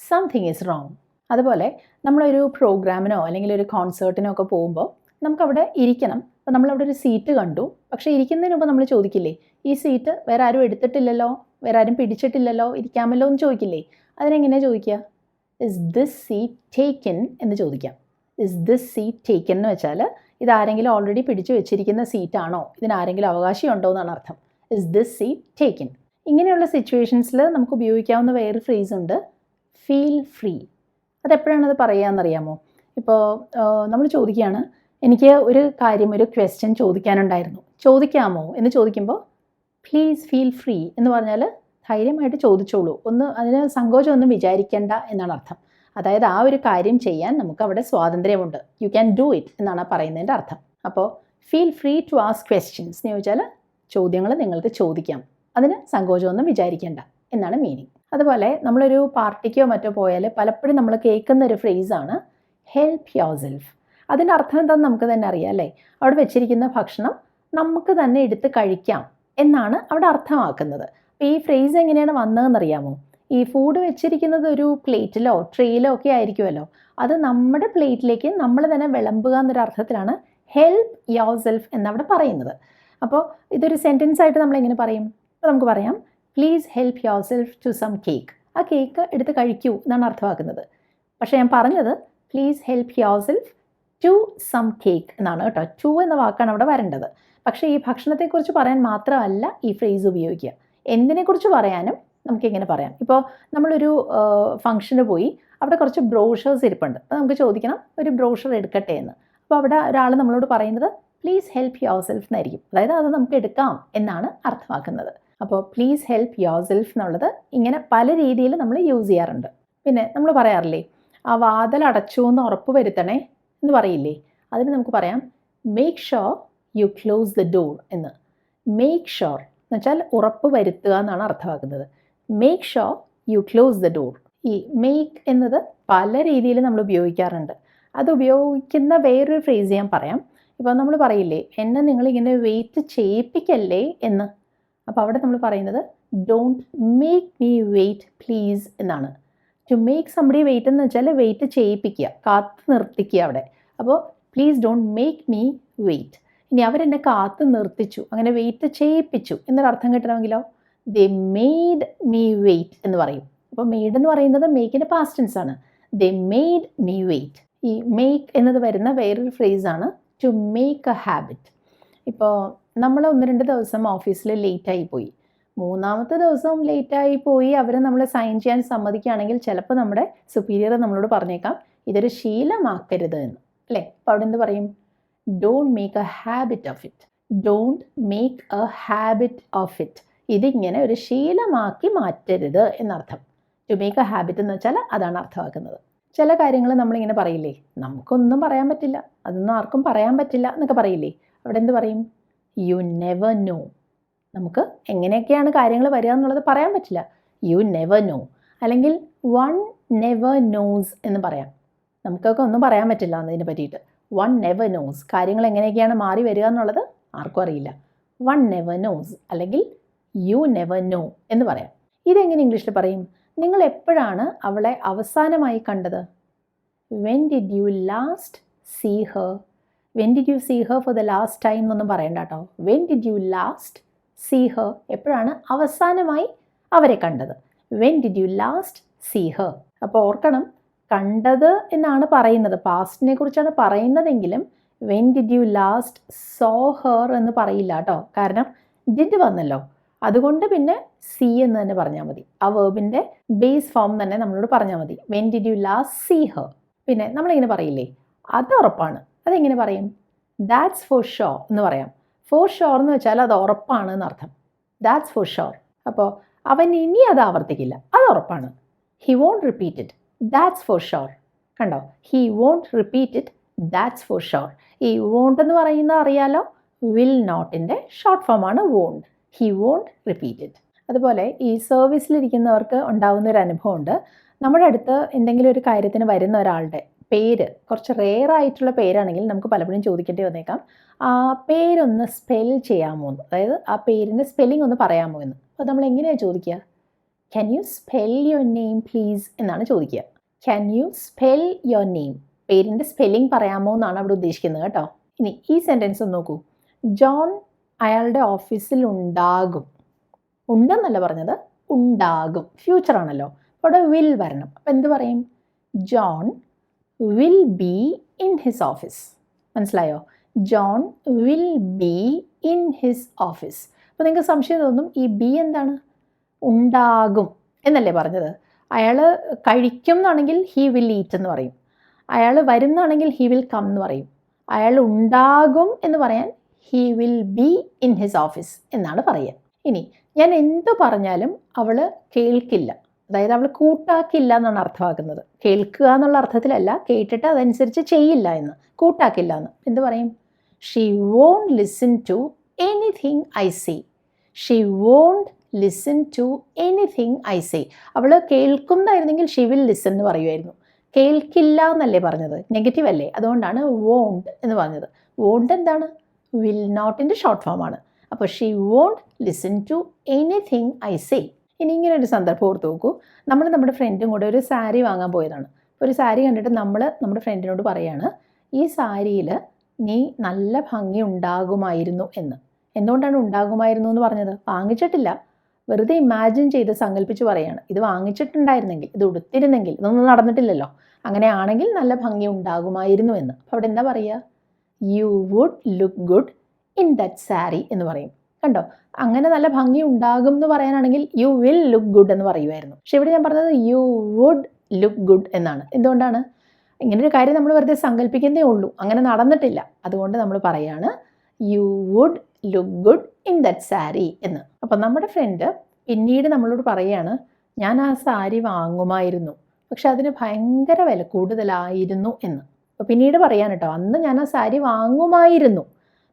സംതിങ് ഈസ് റോങ്. അതുപോലെ നമ്മളൊരു പ്രോഗ്രാമിനോ അല്ലെങ്കിൽ ഒരു കോൺസേർട്ടിനോ ഒക്കെ പോകുമ്പോൾ നമുക്കവിടെ ഇരിക്കണം. അപ്പോൾ നമ്മളവിടെ ഒരു സീറ്റ് കണ്ടു, പക്ഷേ ഇരിക്കുന്നതിന് മുമ്പ് നമ്മൾ ചോദിക്കില്ലേ, ഈ സീറ്റ് വേറെ ആരും എടുത്തിട്ടില്ലല്ലോ, വേറെ ആരും പിടിച്ചിട്ടില്ലല്ലോ, ഇരിക്കാമല്ലോ എന്ന് ചോദിക്കില്ലേ? അതിനെങ്ങനെയാണ് ചോദിക്കുക? ഇസ് ദിസ് സീറ്റ് ടേക്കൻ എന്ന് ചോദിക്കാം. ഇസ് ദിസ് സീറ്റ് ടേക്കൻ എന്ന് വെച്ചാൽ ഇതാരെങ്കിലും ഓൾറെഡി പിടിച്ചു വെച്ചിരിക്കുന്ന സീറ്റാണോ, ഇതിനാരെങ്കിലും അവകാശമുണ്ടോ എന്നാണ് അർത്ഥം. Is this seat taken. ഇങ്ങനെയുള്ള സിറ്റുവേഷൻസിൽ നമുക്ക് ഉപയോഗിക്കാവുന്ന വേറൊരു ഫ്രേസ് ഉണ്ട്, ഫീൽ ഫ്രീ. അതെപ്പോഴാണ് അത് പറയുകയെന്നറിയാമോ? ഇപ്പോൾ നമ്മൾ ചോദിക്കുകയാണ്, എനിക്ക് ഒരു കാര്യം, ഒരു ക്വസ്റ്റ്യൻ ചോദിക്കാനുണ്ടായിരുന്നു, ചോദിക്കാമോ എന്ന് ചോദിക്കുമ്പോൾ പ്ലീസ് ഫീൽ ഫ്രീ എന്ന് പറഞ്ഞാൽ ധൈര്യമായിട്ട് ചോദിച്ചോളൂ, അതിന് സങ്കോചമൊന്നും വിചാരിക്കേണ്ട എന്നാണ് അർത്ഥം. അതായത് ആ ഒരു കാര്യം ചെയ്യാൻ നമുക്ക് അവിടെ സ്വാതന്ത്ര്യമുണ്ട്, യു ക്യാൻ ഡു ഇറ്റ് എന്നാണ് പറയുന്നതിൻ്റെ അർത്ഥം. അപ്പോൾ feel free to ask questions എന്ന് ചോദിച്ചാൽ ചോദ്യങ്ങൾ നിങ്ങൾക്ക് ചോദിക്കാം, അതിന് സങ്കോചമൊന്നും വിചാരിക്കേണ്ട എന്നാണ് മീനിങ്. അതുപോലെ നമ്മളൊരു പാർട്ടിക്കോ മറ്റോ പോയാൽ പലപ്പോഴും നമ്മൾ കേൾക്കുന്ന ഒരു ഫ്രേസാണ് ഹെൽപ്പ് യുവർ സെൽഫ്. അതിൻ്റെ അർത്ഥം എന്താണെന്ന് നമുക്ക് തന്നെ അറിയാം അല്ലേ? അവിടെ വെച്ചിരിക്കുന്ന ഭക്ഷണം നമുക്ക് തന്നെ എടുത്ത് കഴിക്കാം എന്നാണ് അവിടെ അർത്ഥമാക്കുന്നത്. അപ്പോൾ ഈ ഫ്രേസ് എങ്ങനെയാണ് വന്നതെന്നറിയാമോ? ഈ ഫുഡ് വെച്ചിരിക്കുന്നത് ഒരു പ്ലേറ്റിലോ ട്രേയിലോ ഒക്കെ ആയിരിക്കുമല്ലോ, അത് നമ്മുടെ പ്ലേറ്റിലേക്ക് നമ്മൾ തന്നെ വിളമ്പുക എന്നൊരു അർത്ഥത്തിലാണ് ഹെൽപ്പ് യുവർ സെൽഫ് എന്നവിടെ പറയുന്നത്. അപ്പോൾ ഇതൊരു സെൻറ്റൻസ് ആയിട്ട് നമ്മളെങ്ങനെ പറയും? അപ്പോൾ നമുക്ക് പറയാം please help yourself to some cake. ആ കേക്ക് എടുത്ത് കഴിക്കൂ എന്നാണ് അർത്ഥമാക്കുന്നത്. പക്ഷേ ഞാൻ പറഞ്ഞത് please help yourself to some cake എന്നാണ് കേട്ടോ. ടു എന്ന വാക്കാണ് അവിടെ വരേണ്ടത്. പക്ഷേ ഈ ഭക്ഷണത്തെക്കുറിച്ച് പറയാൻ മാത്രമല്ല ഈ ഫ്രേസ് ഉപയോഗിക്കുക, എന്തിനെക്കുറിച്ച് പറയാനും നമുക്കിങ്ങനെ പറയാം. ഇപ്പോൾ നമ്മളൊരു ഫംഗ്ഷന് പോയി, അവിടെ കുറച്ച് ബ്രോഷേഴ്സ് ഇരിപ്പുണ്ട്, അപ്പോൾ നമുക്ക് ചോദിക്കണം ഒരു ബ്രോഷർ എടുക്കട്ടെ എന്ന്. അപ്പോൾ അവിടെ ഒരാൾ നമ്മളോട് പറയുന്നത് പ്ലീസ് ഹെൽപ്പ് യുവർ സെൽഫ് എന്നായിരിക്കും. അതായത് അത് നമുക്ക് എടുക്കാം എന്നാണ് അർത്ഥമാക്കുന്നത്. അപ്പോൾ പ്ലീസ് ഹെൽപ്പ് യുവർ സെൽഫ് എന്നുള്ളത് ഇങ്ങനെ പല രീതിയിൽ നമ്മൾ യൂസ് ചെയ്യാറുണ്ട്. പിന്നെ നമ്മൾ പറയാറില്ലേ, ആ വാതിൽ അടച്ചു എന്ന് ഉറപ്പ് വരുത്തണേ എന്ന് പറയില്ലേ? അതിന് നമുക്ക് പറയാം make sure you close the door എന്ന്. മേക്ക് ഷുവർ എന്ന് വെച്ചാൽ ഉറപ്പ് വരുത്തുക എന്നാണ് അർത്ഥമാക്കുന്നത്. Make sure you close the door. ഈ മേക്ക് എന്നത് പല രീതിയിൽ നമ്മൾ ഉപയോഗിക്കാറുണ്ട്. അത് ഉപയോഗിക്കുന്ന വേറൊരു ഫ്രേസ് ഞാൻ പറയാം. ഇപ്പോൾ നമ്മൾ പറയില്ലേ, എന്നെ നിങ്ങളിങ്ങനെ വെയിറ്റ് ചെയ്യിപ്പിക്കല്ലേ എന്ന്. അപ്പോൾ അവിടെ നമ്മൾ പറയുന്നത് don't make me wait please എന്നാണ്. ടു മേക്ക് സംബഡി വെയിറ്റ് എന്ന് വെച്ചാൽ വെയിറ്റ് ചെയ്യിപ്പിക്കുക, കാത്തു നിർത്തിക്കുക അവിടെ. അപ്പോൾ please don't make me wait. ഇനി അവരെന്നെ കാത്തു നിർത്തിച്ചു, അങ്ങനെ വെയിറ്റ് ചെയ്യിപ്പിച്ചു എന്നൊരർത്ഥം കിട്ടണമെങ്കിലോ ദേ മെയ്ഡ് മീ വെയിറ്റ് എന്ന് പറയും. അപ്പോൾ മെയ്ഡ് എന്ന് പറയുന്നത് മേക്കിൻ്റെ പാസ്റ്റ് ടെൻസ് ആണ്. They made me wait. ഈ മേക്ക് എന്നത് വരുന്ന വേറൊരു ഫ്രേസാണ് ടു മേക്ക് എ ഹാബിറ്റ്. ഇപ്പോൾ നമ്മൾ 1-2 ദിവസം ഓഫീസിൽ ലേറ്റായി പോയി, മൂന്നാമത്തെ ദിവസം ലേറ്റായി പോയി അവർ നമ്മളെ സൈൻ ചെയ്യാൻ സമ്മതിക്കുകയാണെങ്കിൽ ചിലപ്പോൾ നമ്മുടെ സുപ്പീരിയർ നമ്മളോട് പറഞ്ഞേക്കാം ഇതൊരു ശീലമാക്കരുത് എന്ന്, അല്ലേ? അപ്പോൾ അവിടെ എന്ത് പറയും? Don't make a habit of it. Don't make a habit of it. ഇതിങ്ങനെ ഒരു ശീലമാക്കി മാറ്റരുത് എന്നർത്ഥം. ടു മേക്ക് എ ഹാബിറ്റ് എന്ന് വെച്ചാൽ അതാണ് അർത്ഥമാക്കുന്നത്. ചില കാര്യങ്ങൾ നമ്മളിങ്ങനെ പറയില്ലേ, നമുക്കൊന്നും പറയാൻ പറ്റില്ല, അതൊന്നും ആർക്കും പറയാൻ പറ്റില്ല എന്നൊക്കെ പറയില്ലേ, അവിടെ എന്ത് പറയും? You never know. നമുക്ക് എങ്ങനെയൊക്കെയാണ് കാര്യങ്ങൾ വരിക എന്നുള്ളത് പറയാൻ പറ്റില്ല. You never know. അല്ലെങ്കിൽ വൺ നെവർ നോസ് എന്ന് പറയാം. നമുക്കൊക്കെ ഒന്നും പറയാൻ പറ്റില്ല എന്നതിനെ പറ്റിയിട്ട്. One never knows. കാര്യങ്ങൾ എങ്ങനെയൊക്കെയാണ് മാറി വരിക എന്നുള്ളത് ആർക്കും അറിയില്ല. വൺ നെവർ നോസ് അല്ലെങ്കിൽ യു നെവർ നോ എന്ന് പറയാം. ഇതെങ്ങനെ ഇംഗ്ലീഷിൽ പറയും? നിങ്ങൾ എപ്പോഴാണ് അവളെ അവസാനമായി കണ്ടത്? When did you last see her? When did you see her for the last time എന്നൊന്നും പറയണ്ട കേട്ടോ. When did you last see her? എപ്പോഴാണ് അവസാനമായി അവരെ കണ്ടത്? When did you last see her? അപ്പോൾ ഓർക്കണം, കണ്ടത് എന്നാണ് പറയുന്നത്, പാസ്റ്റിനെ കുറിച്ചാണ് പറയുന്നതെങ്കിലും when did you last saw her എന്ന് പറയില്ല കേട്ടോ. കാരണം ഡിഡ് വന്നല്ലോ, അതുകൊണ്ട് പിന്നെ സീ എന്ന് തന്നെ പറഞ്ഞാൽ മതി. ആ വേർബിൻ്റെ ബേസ് ഫോം തന്നെ നമ്മളോട് പറഞ്ഞാൽ മതി. When did you last see her. പിന്നെ നമ്മളിങ്ങനെ പറയില്ലേ, അത് ഉറപ്പാണ്. അതെങ്ങനെ പറയും? ദാറ്റ്സ് ഫോർ ഷോർ എന്ന് പറയാം. ഫോർ ഷോർ എന്ന് വെച്ചാൽ അത് ഉറപ്പാണ് എന്നർത്ഥം. That's for sure. അപ്പോൾ അവൻ ഇനി അത് ആവർത്തിക്കില്ല, അത് ഉറപ്പാണ്. He won't repeat it. That's for sure. കണ്ടോ? He won't repeat it. That's for sure. ഈ വോണ്ട് എന്ന് പറയുന്നത് അറിയാലോ, വിൽ നോട്ടിൻ്റെ ഷോർട്ട് ഫോമാണ് won't. He won't repeat it. അതുപോലെ ഈ സർവീസിലിരിക്കുന്നവർക്ക് ഉണ്ടാകുന്ന ഒരു അനുഭവമുണ്ട്. നമ്മുടെ അടുത്ത് എന്തെങ്കിലും ഒരു കാര്യത്തിന് വരുന്ന ഒരാളുടെ പേര് കുറച്ച് റെയർ ആയിട്ടുള്ള പേരാണെങ്കിൽ നമുക്ക് പലപ്പോഴും ചോദിക്കേണ്ടി വന്നേക്കാം, ആ പേരൊന്ന് സ്പെൽ ചെയ്യാമോ എന്ന്. അതായത് ആ പേരിൻ്റെ സ്പെല്ലിംഗ് ഒന്ന് പറയാമോ എന്ന്. അപ്പോൾ നമ്മൾ എങ്ങനെയാണ് ചോദിക്കുക? Can you spell your name please എന്നാണ് ചോദിക്കുക. Can you spell your name? പേരിൻ്റെ സ്പെല്ലിംഗ് പറയാമോ എന്നാണ് അവിടെ ഉദ്ദേശിക്കുന്നത് കേട്ടോ. ഇനി ഈ സെൻറ്റൻസ് ഒന്ന് നോക്കൂ. ജോൺ അയാളുടെ ഓഫീസിൽ ഉണ്ടാകും. ഉണ്ടെന്നല്ല പറഞ്ഞത്, ഉണ്ടാകും. ഫ്യൂച്ചറാണല്ലോ, അപ്പോൾ അവിടെ വിൽ വരണം. അപ്പോൾ എന്ത് പറയും? John will be in his office. മനസ്സിലായോ? John will be in his office. അപ്പോൾ നിങ്ങൾക്ക് സംശയം തോന്നും, ഈ ബി എന്താണ്? ഉണ്ടാകും എന്നല്ലേ പറഞ്ഞത്? അയാൾ കഴിക്കും എന്നാണെങ്കിൽ ഹി വിൽ ഈറ്റ് എന്ന് പറയും. അയാൾ വരുന്നതാണെങ്കിൽ ഹി വിൽ കം എന്ന് പറയും. അയാൾ ഉണ്ടാകും എന്ന് പറയാൻ he will be in his office എന്നാണ് പറയുക. ഇനി ഞാൻ എന്തു പറഞ്ഞാലും അവൾ കേൾക്കില്ല, അതായത് അവൾ കൂട്ടാക്കില്ല എന്നാണ് അർത്ഥമാക്കുന്നത്. കേൾക്കുക എന്നുള്ള അർത്ഥത്തിലല്ല, കേട്ടിട്ട് അതനുസരിച്ച് ചെയ്യില്ല എന്ന്, കൂട്ടാക്കില്ല എന്ന്. എന്ത് പറയും? She won't listen to anything I say. She won't listen to anything I say. അവൾ കേൾക്കുന്നതായിരുന്നെങ്കിൽ ഷീ വിൽ ലിസൺ എന്ന് പറയുമായിരുന്നു. കേൾക്കില്ല എന്നല്ലേ പറഞ്ഞത്, നെഗറ്റീവ് അല്ലേ, അതുകൊണ്ടാണ് വോണ്ട് എന്ന് പറഞ്ഞത്. വോണ്ട് എന്താണ്? വിൽ നോട്ടിൻ്റെ ഷോർട്ട് ഫോമാണ്. അപ്പോൾ she won't listen to anything I say. ഇനി ഇങ്ങനെ ഒരു സന്ദർഭം ഓർത്ത് നോക്കൂ. നമ്മൾ നമ്മുടെ ഫ്രണ്ടും കൂടെ ഒരു സാരി വാങ്ങാൻ പോയതാണ്. ഒരു സാരി കണ്ടിട്ട് നമ്മൾ നമ്മുടെ ഫ്രണ്ടിനോട് പറയാണ്, ഈ സാരിയിൽ നീ നല്ല ഭംഗി ഉണ്ടാകുമായിരുന്നു എന്ന്. എന്തുകൊണ്ടാണ് ഉണ്ടാകുമായിരുന്നു എന്ന് പറഞ്ഞത്? വാങ്ങിച്ചിട്ടില്ല, വെറുതെ ഇമാജിൻ ചെയ്ത് സങ്കല്പിച്ച് പറയാണ്. ഇത് വാങ്ങിച്ചിട്ടുണ്ടായിരുന്നെങ്കിൽ, ഇത് ഉടുത്തിരുന്നെങ്കിൽ, ഇതൊന്നും നടന്നിട്ടില്ലല്ലോ, അങ്ങനെയാണെങ്കിൽ നല്ല ഭംഗി ഉണ്ടാകുമായിരുന്നു എന്ന്. അപ്പോൾ അവിടെ എന്താ പറയുക? You would look good in that sari എന്ന് പറയും. കണ്ടോ? അങ്ങനെ നല്ല ഭംഗി ഉണ്ടാകും എന്ന് പറയാനാണെങ്കിൽ യു വിൽ ലുക്ക് ഗുഡ് എന്ന് പറയുമായിരുന്നു. പക്ഷെ ഇവിടെ ഞാൻ പറഞ്ഞത് യു വുഡ് ലുക്ക് ഗുഡ് എന്നാണ്. എന്തുകൊണ്ടാണ്? ഇങ്ങനൊരു കാര്യം നമ്മൾ വെറുതെ സങ്കല്പിക്കുന്നേ ഉള്ളൂ, അങ്ങനെ നടന്നിട്ടില്ല. അതുകൊണ്ട് നമ്മൾ പറയാണ് you would look good in that sari എന്ന്. അപ്പം നമ്മുടെ ഫ്രണ്ട് പിന്നീട് നമ്മളോട് പറയുകയാണ്, ഞാൻ ആ സാരി വാങ്ങുമായിരുന്നു, പക്ഷെ അതിന് ഭയങ്കര വില കൂടുതലായിരുന്നു എന്ന്. അപ്പോൾ പിന്നീട് പറയാൻ കേട്ടോ, അന്ന് ഞാൻ ആ സാരി വാങ്ങുമായിരുന്നു,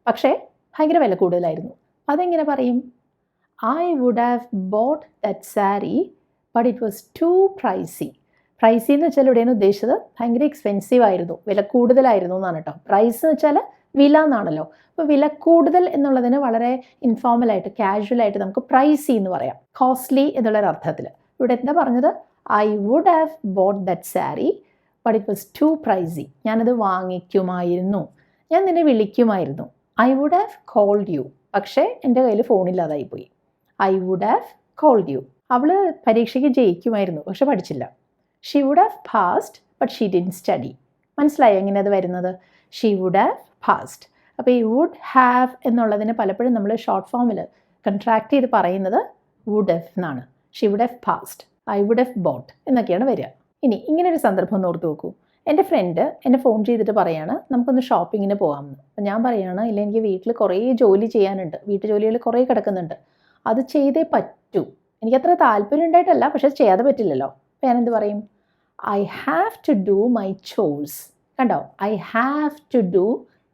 പക്ഷേ ഭയങ്കര വില കൂടുതലായിരുന്നു. അതെങ്ങനെ പറയും? I would have bought that sari but it was too pricey. Pricey എന്ന് വെച്ചാൽ ഇവിടെയാണ് ഉദ്ദേശിച്ചത് ഭയങ്കര എക്സ്പെൻസീവ് ആയിരുന്നു, വില കൂടുതലായിരുന്നു എന്നാണ് കേട്ടോ. പ്രൈസ് എന്ന് വെച്ചാൽ വില എന്നാണല്ലോ. അപ്പോൾ വില കൂടുതൽ എന്നുള്ളതിന് വളരെ ഇൻഫോർമലായിട്ട് കാഷ്വലായിട്ട് നമുക്ക് പ്രൈസി എന്ന് പറയാം, കോസ്റ്റ്ലി എന്നുള്ളൊരർത്ഥത്തിൽ. ഇവിടെ എന്താ പറഞ്ഞത്? I would have bought that sari but it was too pricey. ഞാനത് വാങ്ങിക്കുമായിരുന്നു, ഞാൻ നിന്നെ വിളിക്കുമായിരുന്നു. I would have called you, പക്ഷേ എൻ്റെ കയ്യിൽ ഫോണില്ലാതായിപ്പോയി. I would have called you. അവൾ പരീക്ഷയ്ക്ക് ജയിക്കുമായിരുന്നു, പക്ഷെ പഠിച്ചില്ല. She would have passed but she didn't study. മനസ്സിലായോ എങ്ങനെ അത് വരുന്നത്? She would have passed. അപ്പോൾ ഈ വുഡ് ഹാവ് എന്നുള്ളതിന് പലപ്പോഴും നമ്മൾ ഷോർട്ട് ഫോമിൽ കൺട്രാക്ട് ചെയ്ത് പറയുന്നത് വുഡ് ഹാവ് എന്നാണ്. She would have passed, I would have bought എന്നൊക്കെയാണ് വരിക. ഇനി ഇങ്ങനൊരു സന്ദർഭം ഒന്ന് ഓർത്ത് നോക്കൂ. എൻ്റെ ഫ്രണ്ട് എന്നെ ഫോൺ ചെയ്തിട്ട് പറയാണ് നമുക്കൊന്ന് ഷോപ്പിങ്ങിന് പോകാമെന്ന്. അപ്പം ഞാൻ പറയുകയാണ് ഇല്ല, എനിക്ക് വീട്ടിൽ കുറേ ജോലി ചെയ്യാനുണ്ട്, വീട്ടുജോലികൾ കുറേ കിടക്കുന്നുണ്ട്, അത് ചെയ്തേ പറ്റൂ. എനിക്കത്ര താല്പര്യം ഉണ്ടായിട്ടല്ല, പക്ഷെ അത് ചെയ്യാതെ പറ്റില്ലല്ലോ. അപ്പം ഞാനെന്ത് പറയും? I have to do my chores. കണ്ടോ? I have to do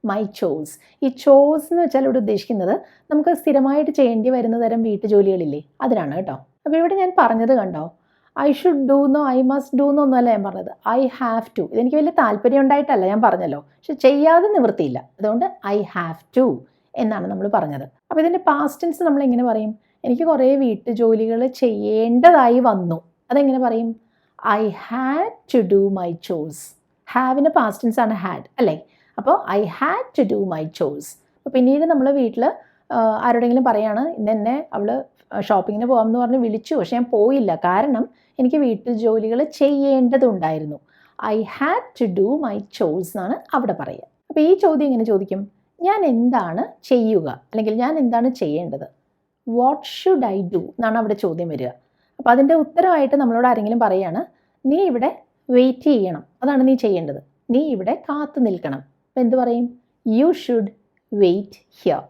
my chores. ഈ ചോഴ്സ് എന്ന് വെച്ചാൽ ഇവിടെ ഉദ്ദേശിക്കുന്നത് നമുക്ക് സ്ഥിരമായിട്ട് ചെയ്യേണ്ടി വരുന്ന തരം വീട്ടുജോലികളില്ലേ, അതിനാണ് കേട്ടോ. അപ്പോൾ ഇവിടെ ഞാൻ പറഞ്ഞത് കണ്ടോ, ഐ ഷുഡ് ഡു എന്നോ ഐ മസ്റ്റ് ഡു എന്നൊന്നുമല്ല ഞാൻ പറഞ്ഞത്, ഐ ഹാവ് ടു. ഇതെനിക്ക് വലിയ താല്പര്യം ഉണ്ടായിട്ടല്ല, ഞാൻ പറഞ്ഞല്ലോ, പക്ഷെ ചെയ്യാതെ നിവൃത്തിയില്ല, അതുകൊണ്ട് ഐ ഹാവ് ടു എന്നാണ് നമ്മൾ പറഞ്ഞത്. അപ്പോൾ ഇതിൻ്റെ പാസ്റ്റ് ടെൻസ് നമ്മൾ എങ്ങനെ പറയും? എനിക്ക് കുറേ വീട്ടുജോലികൾ ചെയ്യേണ്ടതായി വന്നു, അതെങ്ങനെ പറയും? I had to do my chores. ഹാവിന് പാസ്റ്റ് ടെൻസ് ആണ് ഹാഡ് അല്ലേ? അപ്പോൾ I had to do my chores. അപ്പോൾ പിന്നീട് നമ്മൾ വീട്ടിൽ ആരോടെങ്കിലും പറയാണ് ഇന്നെന്നെ അവൾ ഷോപ്പിങ്ങിന് പോകാമെന്ന് പറഞ്ഞ് വിളിച്ചു, പക്ഷേ ഞാൻ പോയില്ല, കാരണം എനിക്ക് വീട്ടുജോലികൾ ചെയ്യേണ്ടതുണ്ടായിരുന്നു. I had to do my chores എന്നാണ് അവിടെ പറയുക. അപ്പോൾ ഈ ചോദ്യം എങ്ങനെ ചോദിക്കും? ഞാൻ എന്താണ് ചെയ്യുക, അല്ലെങ്കിൽ ഞാൻ എന്താണ് ചെയ്യേണ്ടത്? വാട്ട് ഷുഡ് ഐ ഡു എന്നാണ് അവിടെ ചോദ്യം വരിക. അപ്പോൾ അതിൻ്റെ ഉത്തരമായിട്ട് നമ്മളോട് ആരെങ്കിലും പറയുകയാണ് നീ ഇവിടെ വെയിറ്റ് ചെയ്യണം, അതാണ് നീ ചെയ്യേണ്ടത്, നീ ഇവിടെ കാത്തു നിൽക്കണം. അപ്പോൾ എന്ത് പറയും? You should wait here.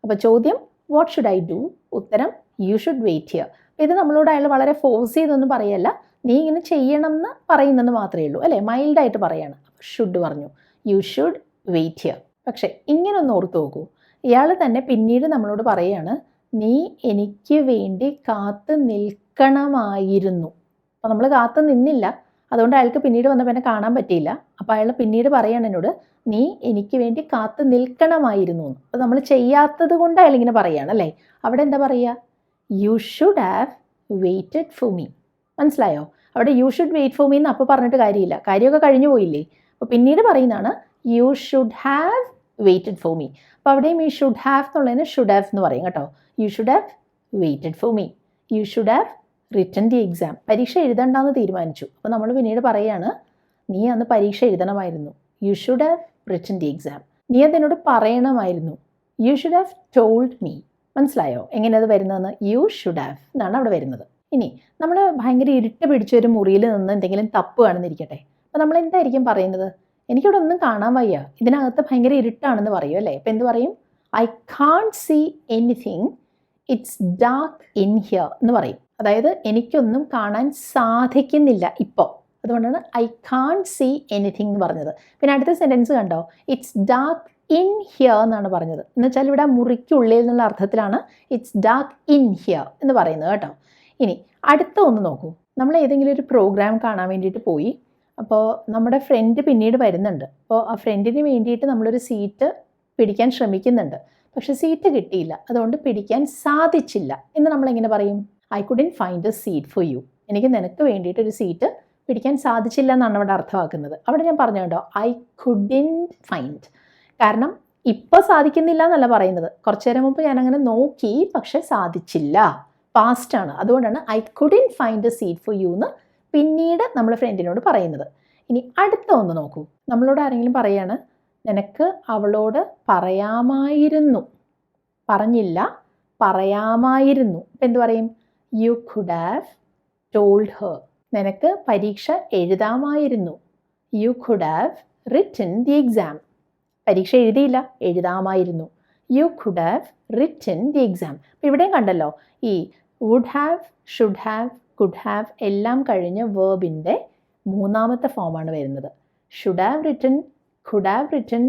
അപ്പോൾ ചോദ്യം വാട്ട് ഷുഡ് ഐ ഡു, ഉത്തരം യു ഷുഡ് വെയിറ്റ് ഹിയർ. ഇത് നമ്മളോട് അയാൾ വളരെ ഫോഴ്സ് ചെയ്തൊന്നും പറയല്ല, നീ ഇങ്ങനെ ചെയ്യണം എന്ന് പറയുന്നെന്ന് മാത്രമേ ഉള്ളൂ അല്ലേ, മൈൽഡായിട്ട് പറയാണ്. ഷുഡ് പറഞ്ഞു, യു ഷുഡ് വെയിറ്റ് ഹിയർ. പക്ഷേ ഇങ്ങനെ ഒന്ന് ഓർത്ത് നോക്കൂ, ഇയാൾ തന്നെ പിന്നീട് നമ്മളോട് പറയുകയാണ് നീ എനിക്ക് വേണ്ടി കാത്തു നിൽക്കണമായിരുന്നു. അപ്പോൾ നമ്മൾ കാത്തു നിന്നില്ല, അതുകൊണ്ട് അയാൾക്ക് പിന്നീട് വന്നപ്പോൾ എന്നെ കാണാൻ പറ്റിയില്ല. അപ്പോൾ അയാൾ പിന്നീട് പറയുകയാണ് എന്നോട് നീ എനിക്ക് വേണ്ടി കാത്തു നിൽക്കണമായിരുന്നു. അപ്പോൾ നമ്മൾ ചെയ്യാത്തത് കൊണ്ട് അയാൾ ഇങ്ങനെ പറയുകയാണ് അല്ലേ. അവിടെ എന്താ പറയുക? You should have waited for me. മനസ്സിലായോ? അവിടെ you should wait for me എന്ന് അപ്പോൾ പറഞ്ഞിട്ട് കാര്യമില്ല, കാര്യമൊക്കെ കഴിഞ്ഞു പോയില്ലേ. അപ്പോൾ പിന്നീട് പറയുന്നതാണ് U should have waited for me. അപ്പോൾ അവിടെയും ഈ ഷുഡ് ഹാവ് എന്നുള്ളതിന് ഷുഡ് ഹാവ് എന്ന് പറയും കേട്ടോ. U should have waited for me, U should have written the exam. പരീക്ഷ എഴുതണ്ടെന്ന് തീരുമാനിച്ചു, അപ്പോൾ നമ്മൾ പിന്നീട് പറയുകയാണ് നീ അന്ന് പരീക്ഷ എഴുതണമായിരുന്നു. You should have written the exam. നീ അതെന്നോട് പറയണമായിരുന്നു. You should have told me. മനസ്സിലായോ എങ്ങനെ അത് വരുന്നതെന്ന്? യു ഷുഡ് ഹാവ് എന്നാണ് അവിടെ വരുന്നത്. ഇനി നമ്മൾ ഭയങ്കര ഇരുട്ട് പിടിച്ചൊരു മുറിയിൽ നിന്ന് എന്തെങ്കിലും തപ്പുകയാണെന്നിരിക്കട്ടെ, അപ്പോൾ നമ്മൾ എന്തായിരിക്കും പറയുന്നത്? എനിക്കിവിടെ ഒന്നും കാണാൻ വയ്യ, ഇതിനകത്ത് ഭയങ്കര ഇരുട്ടാണെന്ന് പറയും അല്ലേ. അപ്പോൾ എന്ത് പറയും? I can't see anything, it's dark in here എന്ന് പറയും. അതായത് എനിക്കൊന്നും കാണാൻ സാധിക്കുന്നില്ല ഇപ്പോൾ, അതുകൊണ്ടാണ് ഐ കാൺട്ട് സീ എനിത്തിങ് എന്ന് പറഞ്ഞത്. പിന്നെ അടുത്ത സെൻറ്റൻസ് കണ്ടോ, ഇറ്റ്സ് ഡാർക്ക് ഇൻ ഹിയർ എന്നാണ് പറഞ്ഞത്. എന്ന് വെച്ചാൽ ഇവിടെ മുറിക്കുള്ളിൽ എന്നുള്ള അർത്ഥത്തിലാണ് ഇറ്റ്സ് ഡാർക്ക് ഇൻ ഹിയർ എന്ന് പറയുന്നത് കേട്ടോ. ഇനി അടുത്ത ഒന്ന് നോക്കൂ. നമ്മൾ ഏതെങ്കിലും ഒരു പ്രോഗ്രാം കാണാൻ വേണ്ടിയിട്ട് പോയി, അപ്പോൾ നമ്മുടെ ഫ്രണ്ട് പിന്നീട് വരുന്നുണ്ട്. അപ്പോൾ ആ ഫ്രണ്ടിന് വേണ്ടിയിട്ട് നമ്മളൊരു സീറ്റ് പിടിക്കാൻ ശ്രമിക്കുന്നുണ്ട്, പക്ഷെ സീറ്റ് കിട്ടിയില്ല, അതുകൊണ്ട് പിടിക്കാൻ സാധിച്ചില്ല എന്ന് നമ്മളെങ്ങനെ പറയും? I couldn't find A seat for you. എനിക്ക് നിനക്ക് വേണ്ടിയിട്ടൊരു സീറ്റ് പിടിക്കാൻ സാധിച്ചില്ല എന്നാണ് അവിടെ അർത്ഥമാക്കുന്നത്. അവിടെ ഞാൻ പറഞ്ഞു കേട്ടോ, ഐ കുഡിൻറ്റ് ഫൈൻഡ്. കാരണം ഇപ്പോൾ സാധിക്കുന്നില്ല എന്നല്ല പറയുന്നത്, കുറച്ചു നേരം മുമ്പ് ഞാനങ്ങനെ നോക്കി പക്ഷെ സാധിച്ചില്ല, പാസ്റ്റാണ്. അതുകൊണ്ടാണ് I couldn't find A seat for you എന്ന് പിന്നീട് നമ്മൾ ഫ്രണ്ടിനോട് പറയുന്നത്. ഇനി അടുത്ത ഒന്ന് നോക്കൂ. നമ്മളോട് ആരെങ്കിലും പറയാണ് നിനക്ക് അവളോട് പറയാമായിരുന്നു, പറഞ്ഞില്ല, പറയാമായിരുന്നു. അപ്പം എന്ത് പറയും? You could have told her. നിനക്ക് പരീക്ഷ എഴുതാമായിരുന്നു. You could have written the exam. പരീക്ഷ എഴുതിയില്ല, എഴുതാമായിരുന്നു. You could have written the exam. അപ്പോൾ ഇവിടെയും കണ്ടല്ലോ, ഈ would have, should have, could have എല്ലാം കഴിഞ്ഞ് വേർബിൻ്റെ മൂന്നാമത്തെ ഫോമാണ് വരുന്നത്. Should have written, could have written,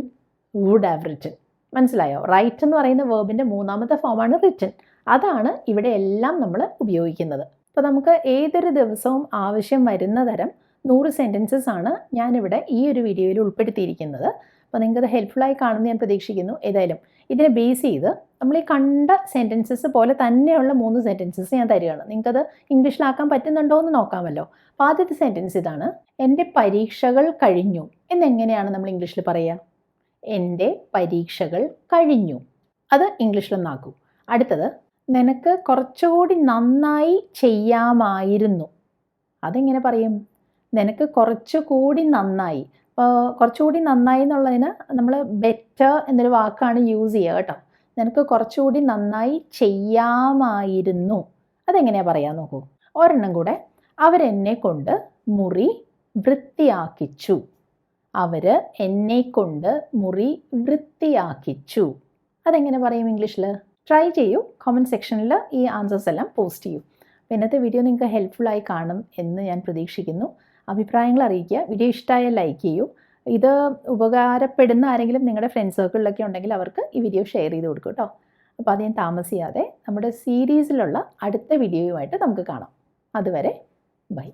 would have written. മനസ്സിലായോ? റൈറ്റ് എന്ന് പറയുന്ന വേർബിൻ്റെ മൂന്നാമത്തെ ഫോമാണ് റിട്ടൺ. അതാണ് ഇവിടെ എല്ലാം നമ്മൾ ഉപയോഗിക്കുന്നത്. അപ്പോൾ നമുക്ക് ഏതൊരു ദിവസവും ആവശ്യം വരുന്ന തരം 100 സെൻറ്റൻസസ് ആണ് ഞാനിവിടെ ഈ ഒരു വീഡിയോയിൽ ഉൾപ്പെടുത്തിയിരിക്കുന്നത്. അപ്പോൾ നിങ്ങൾക്കത് ഹെൽപ്ഫുള്ളായി കാണുമെന്ന് ഞാൻ പ്രതീക്ഷിക്കുന്നു. ഏതായാലും ഇതിനെ ബേസ് ചെയ്ത് നമ്മൾ ഈ കണ്ട സെൻറ്റൻസസ് പോലെ തന്നെയുള്ള 3 സെൻറ്റൻസസ് ഞാൻ തരികയാണ്. നിങ്ങൾക്കത് ഇംഗ്ലീഷിലാക്കാൻ പറ്റുന്നുണ്ടോ എന്ന് നോക്കാമല്ലോ. അപ്പോൾ ആദ്യത്തെ സെൻറ്റൻസ് ഇതാണ്, എൻ്റെ പരീക്ഷകൾ കഴിഞ്ഞു എന്നെങ്ങനെയാണ് നമ്മൾ ഇംഗ്ലീഷിൽ പറയുക? എൻ്റെ പരീക്ഷകൾ കഴിഞ്ഞു. അത് ഇംഗ്ലീഷിലൊന്നാക്കൂ. അടുത്തത്, നിനക്ക് കുറച്ചുകൂടി നന്നായി ചെയ്യാമായിരുന്നു. അതെങ്ങനെ പറയും? നിനക്ക് കുറച്ചുകൂടി നന്നായി, അപ്പോൾ കുറച്ചുകൂടി നന്നായി എന്നുള്ളതിന് നമ്മൾ ബെറ്റർ എന്നൊരു വാക്കാണ് യൂസ് ചെയ്യുക കേട്ടോ. നിനക്ക് കുറച്ചുകൂടി നന്നായി ചെയ്യാമായിരുന്നു. അതെങ്ങനെയാണ് പറയാൻ നോക്കൂ. ഒരെണ്ണം കൂടെ. അവരെന്നെ കൊണ്ട് മുറി വൃത്തിയാക്കിച്ചു. അവർ എന്നെ കൊണ്ട് മുറി വൃത്തിയാക്കിച്ചു. അതെങ്ങനെ പറയും ഇംഗ്ലീഷിൽ? ട്രൈ ചെയ്യൂ. കമൻറ്റ് സെക്ഷനിൽ ഈ ആൻസേഴ്സ് എല്ലാം പോസ്റ്റ് ചെയ്യൂ. അപ്പോൾ ഇന്നത്തെ വീഡിയോ നിങ്ങൾക്ക് ഹെൽപ്ഫുള്ളായി കാണും എന്ന് ഞാൻ പ്രതീക്ഷിക്കുന്നു. അഭിപ്രായങ്ങൾ അറിയിക്കുക. വീഡിയോ ഇഷ്ടമായാൽ ലൈക്ക് ചെയ്യൂ. ഇത് ഉപകാരപ്പെടുന്ന ആരെങ്കിലും നിങ്ങളുടെ ഫ്രണ്ട് സർക്കിളിലൊക്കെ ഉണ്ടെങ്കിൽ അവർക്ക് ഈ വീഡിയോ ഷെയർ ചെയ്ത് കൊടുക്കും കേട്ടോ. അപ്പോൾ അധികം താമസിയാതെ നമ്മുടെ സീരീസിലുള്ള അടുത്ത വീഡിയോയുമായിട്ട് നമുക്ക് കാണാം. അതുവരെ ബൈ.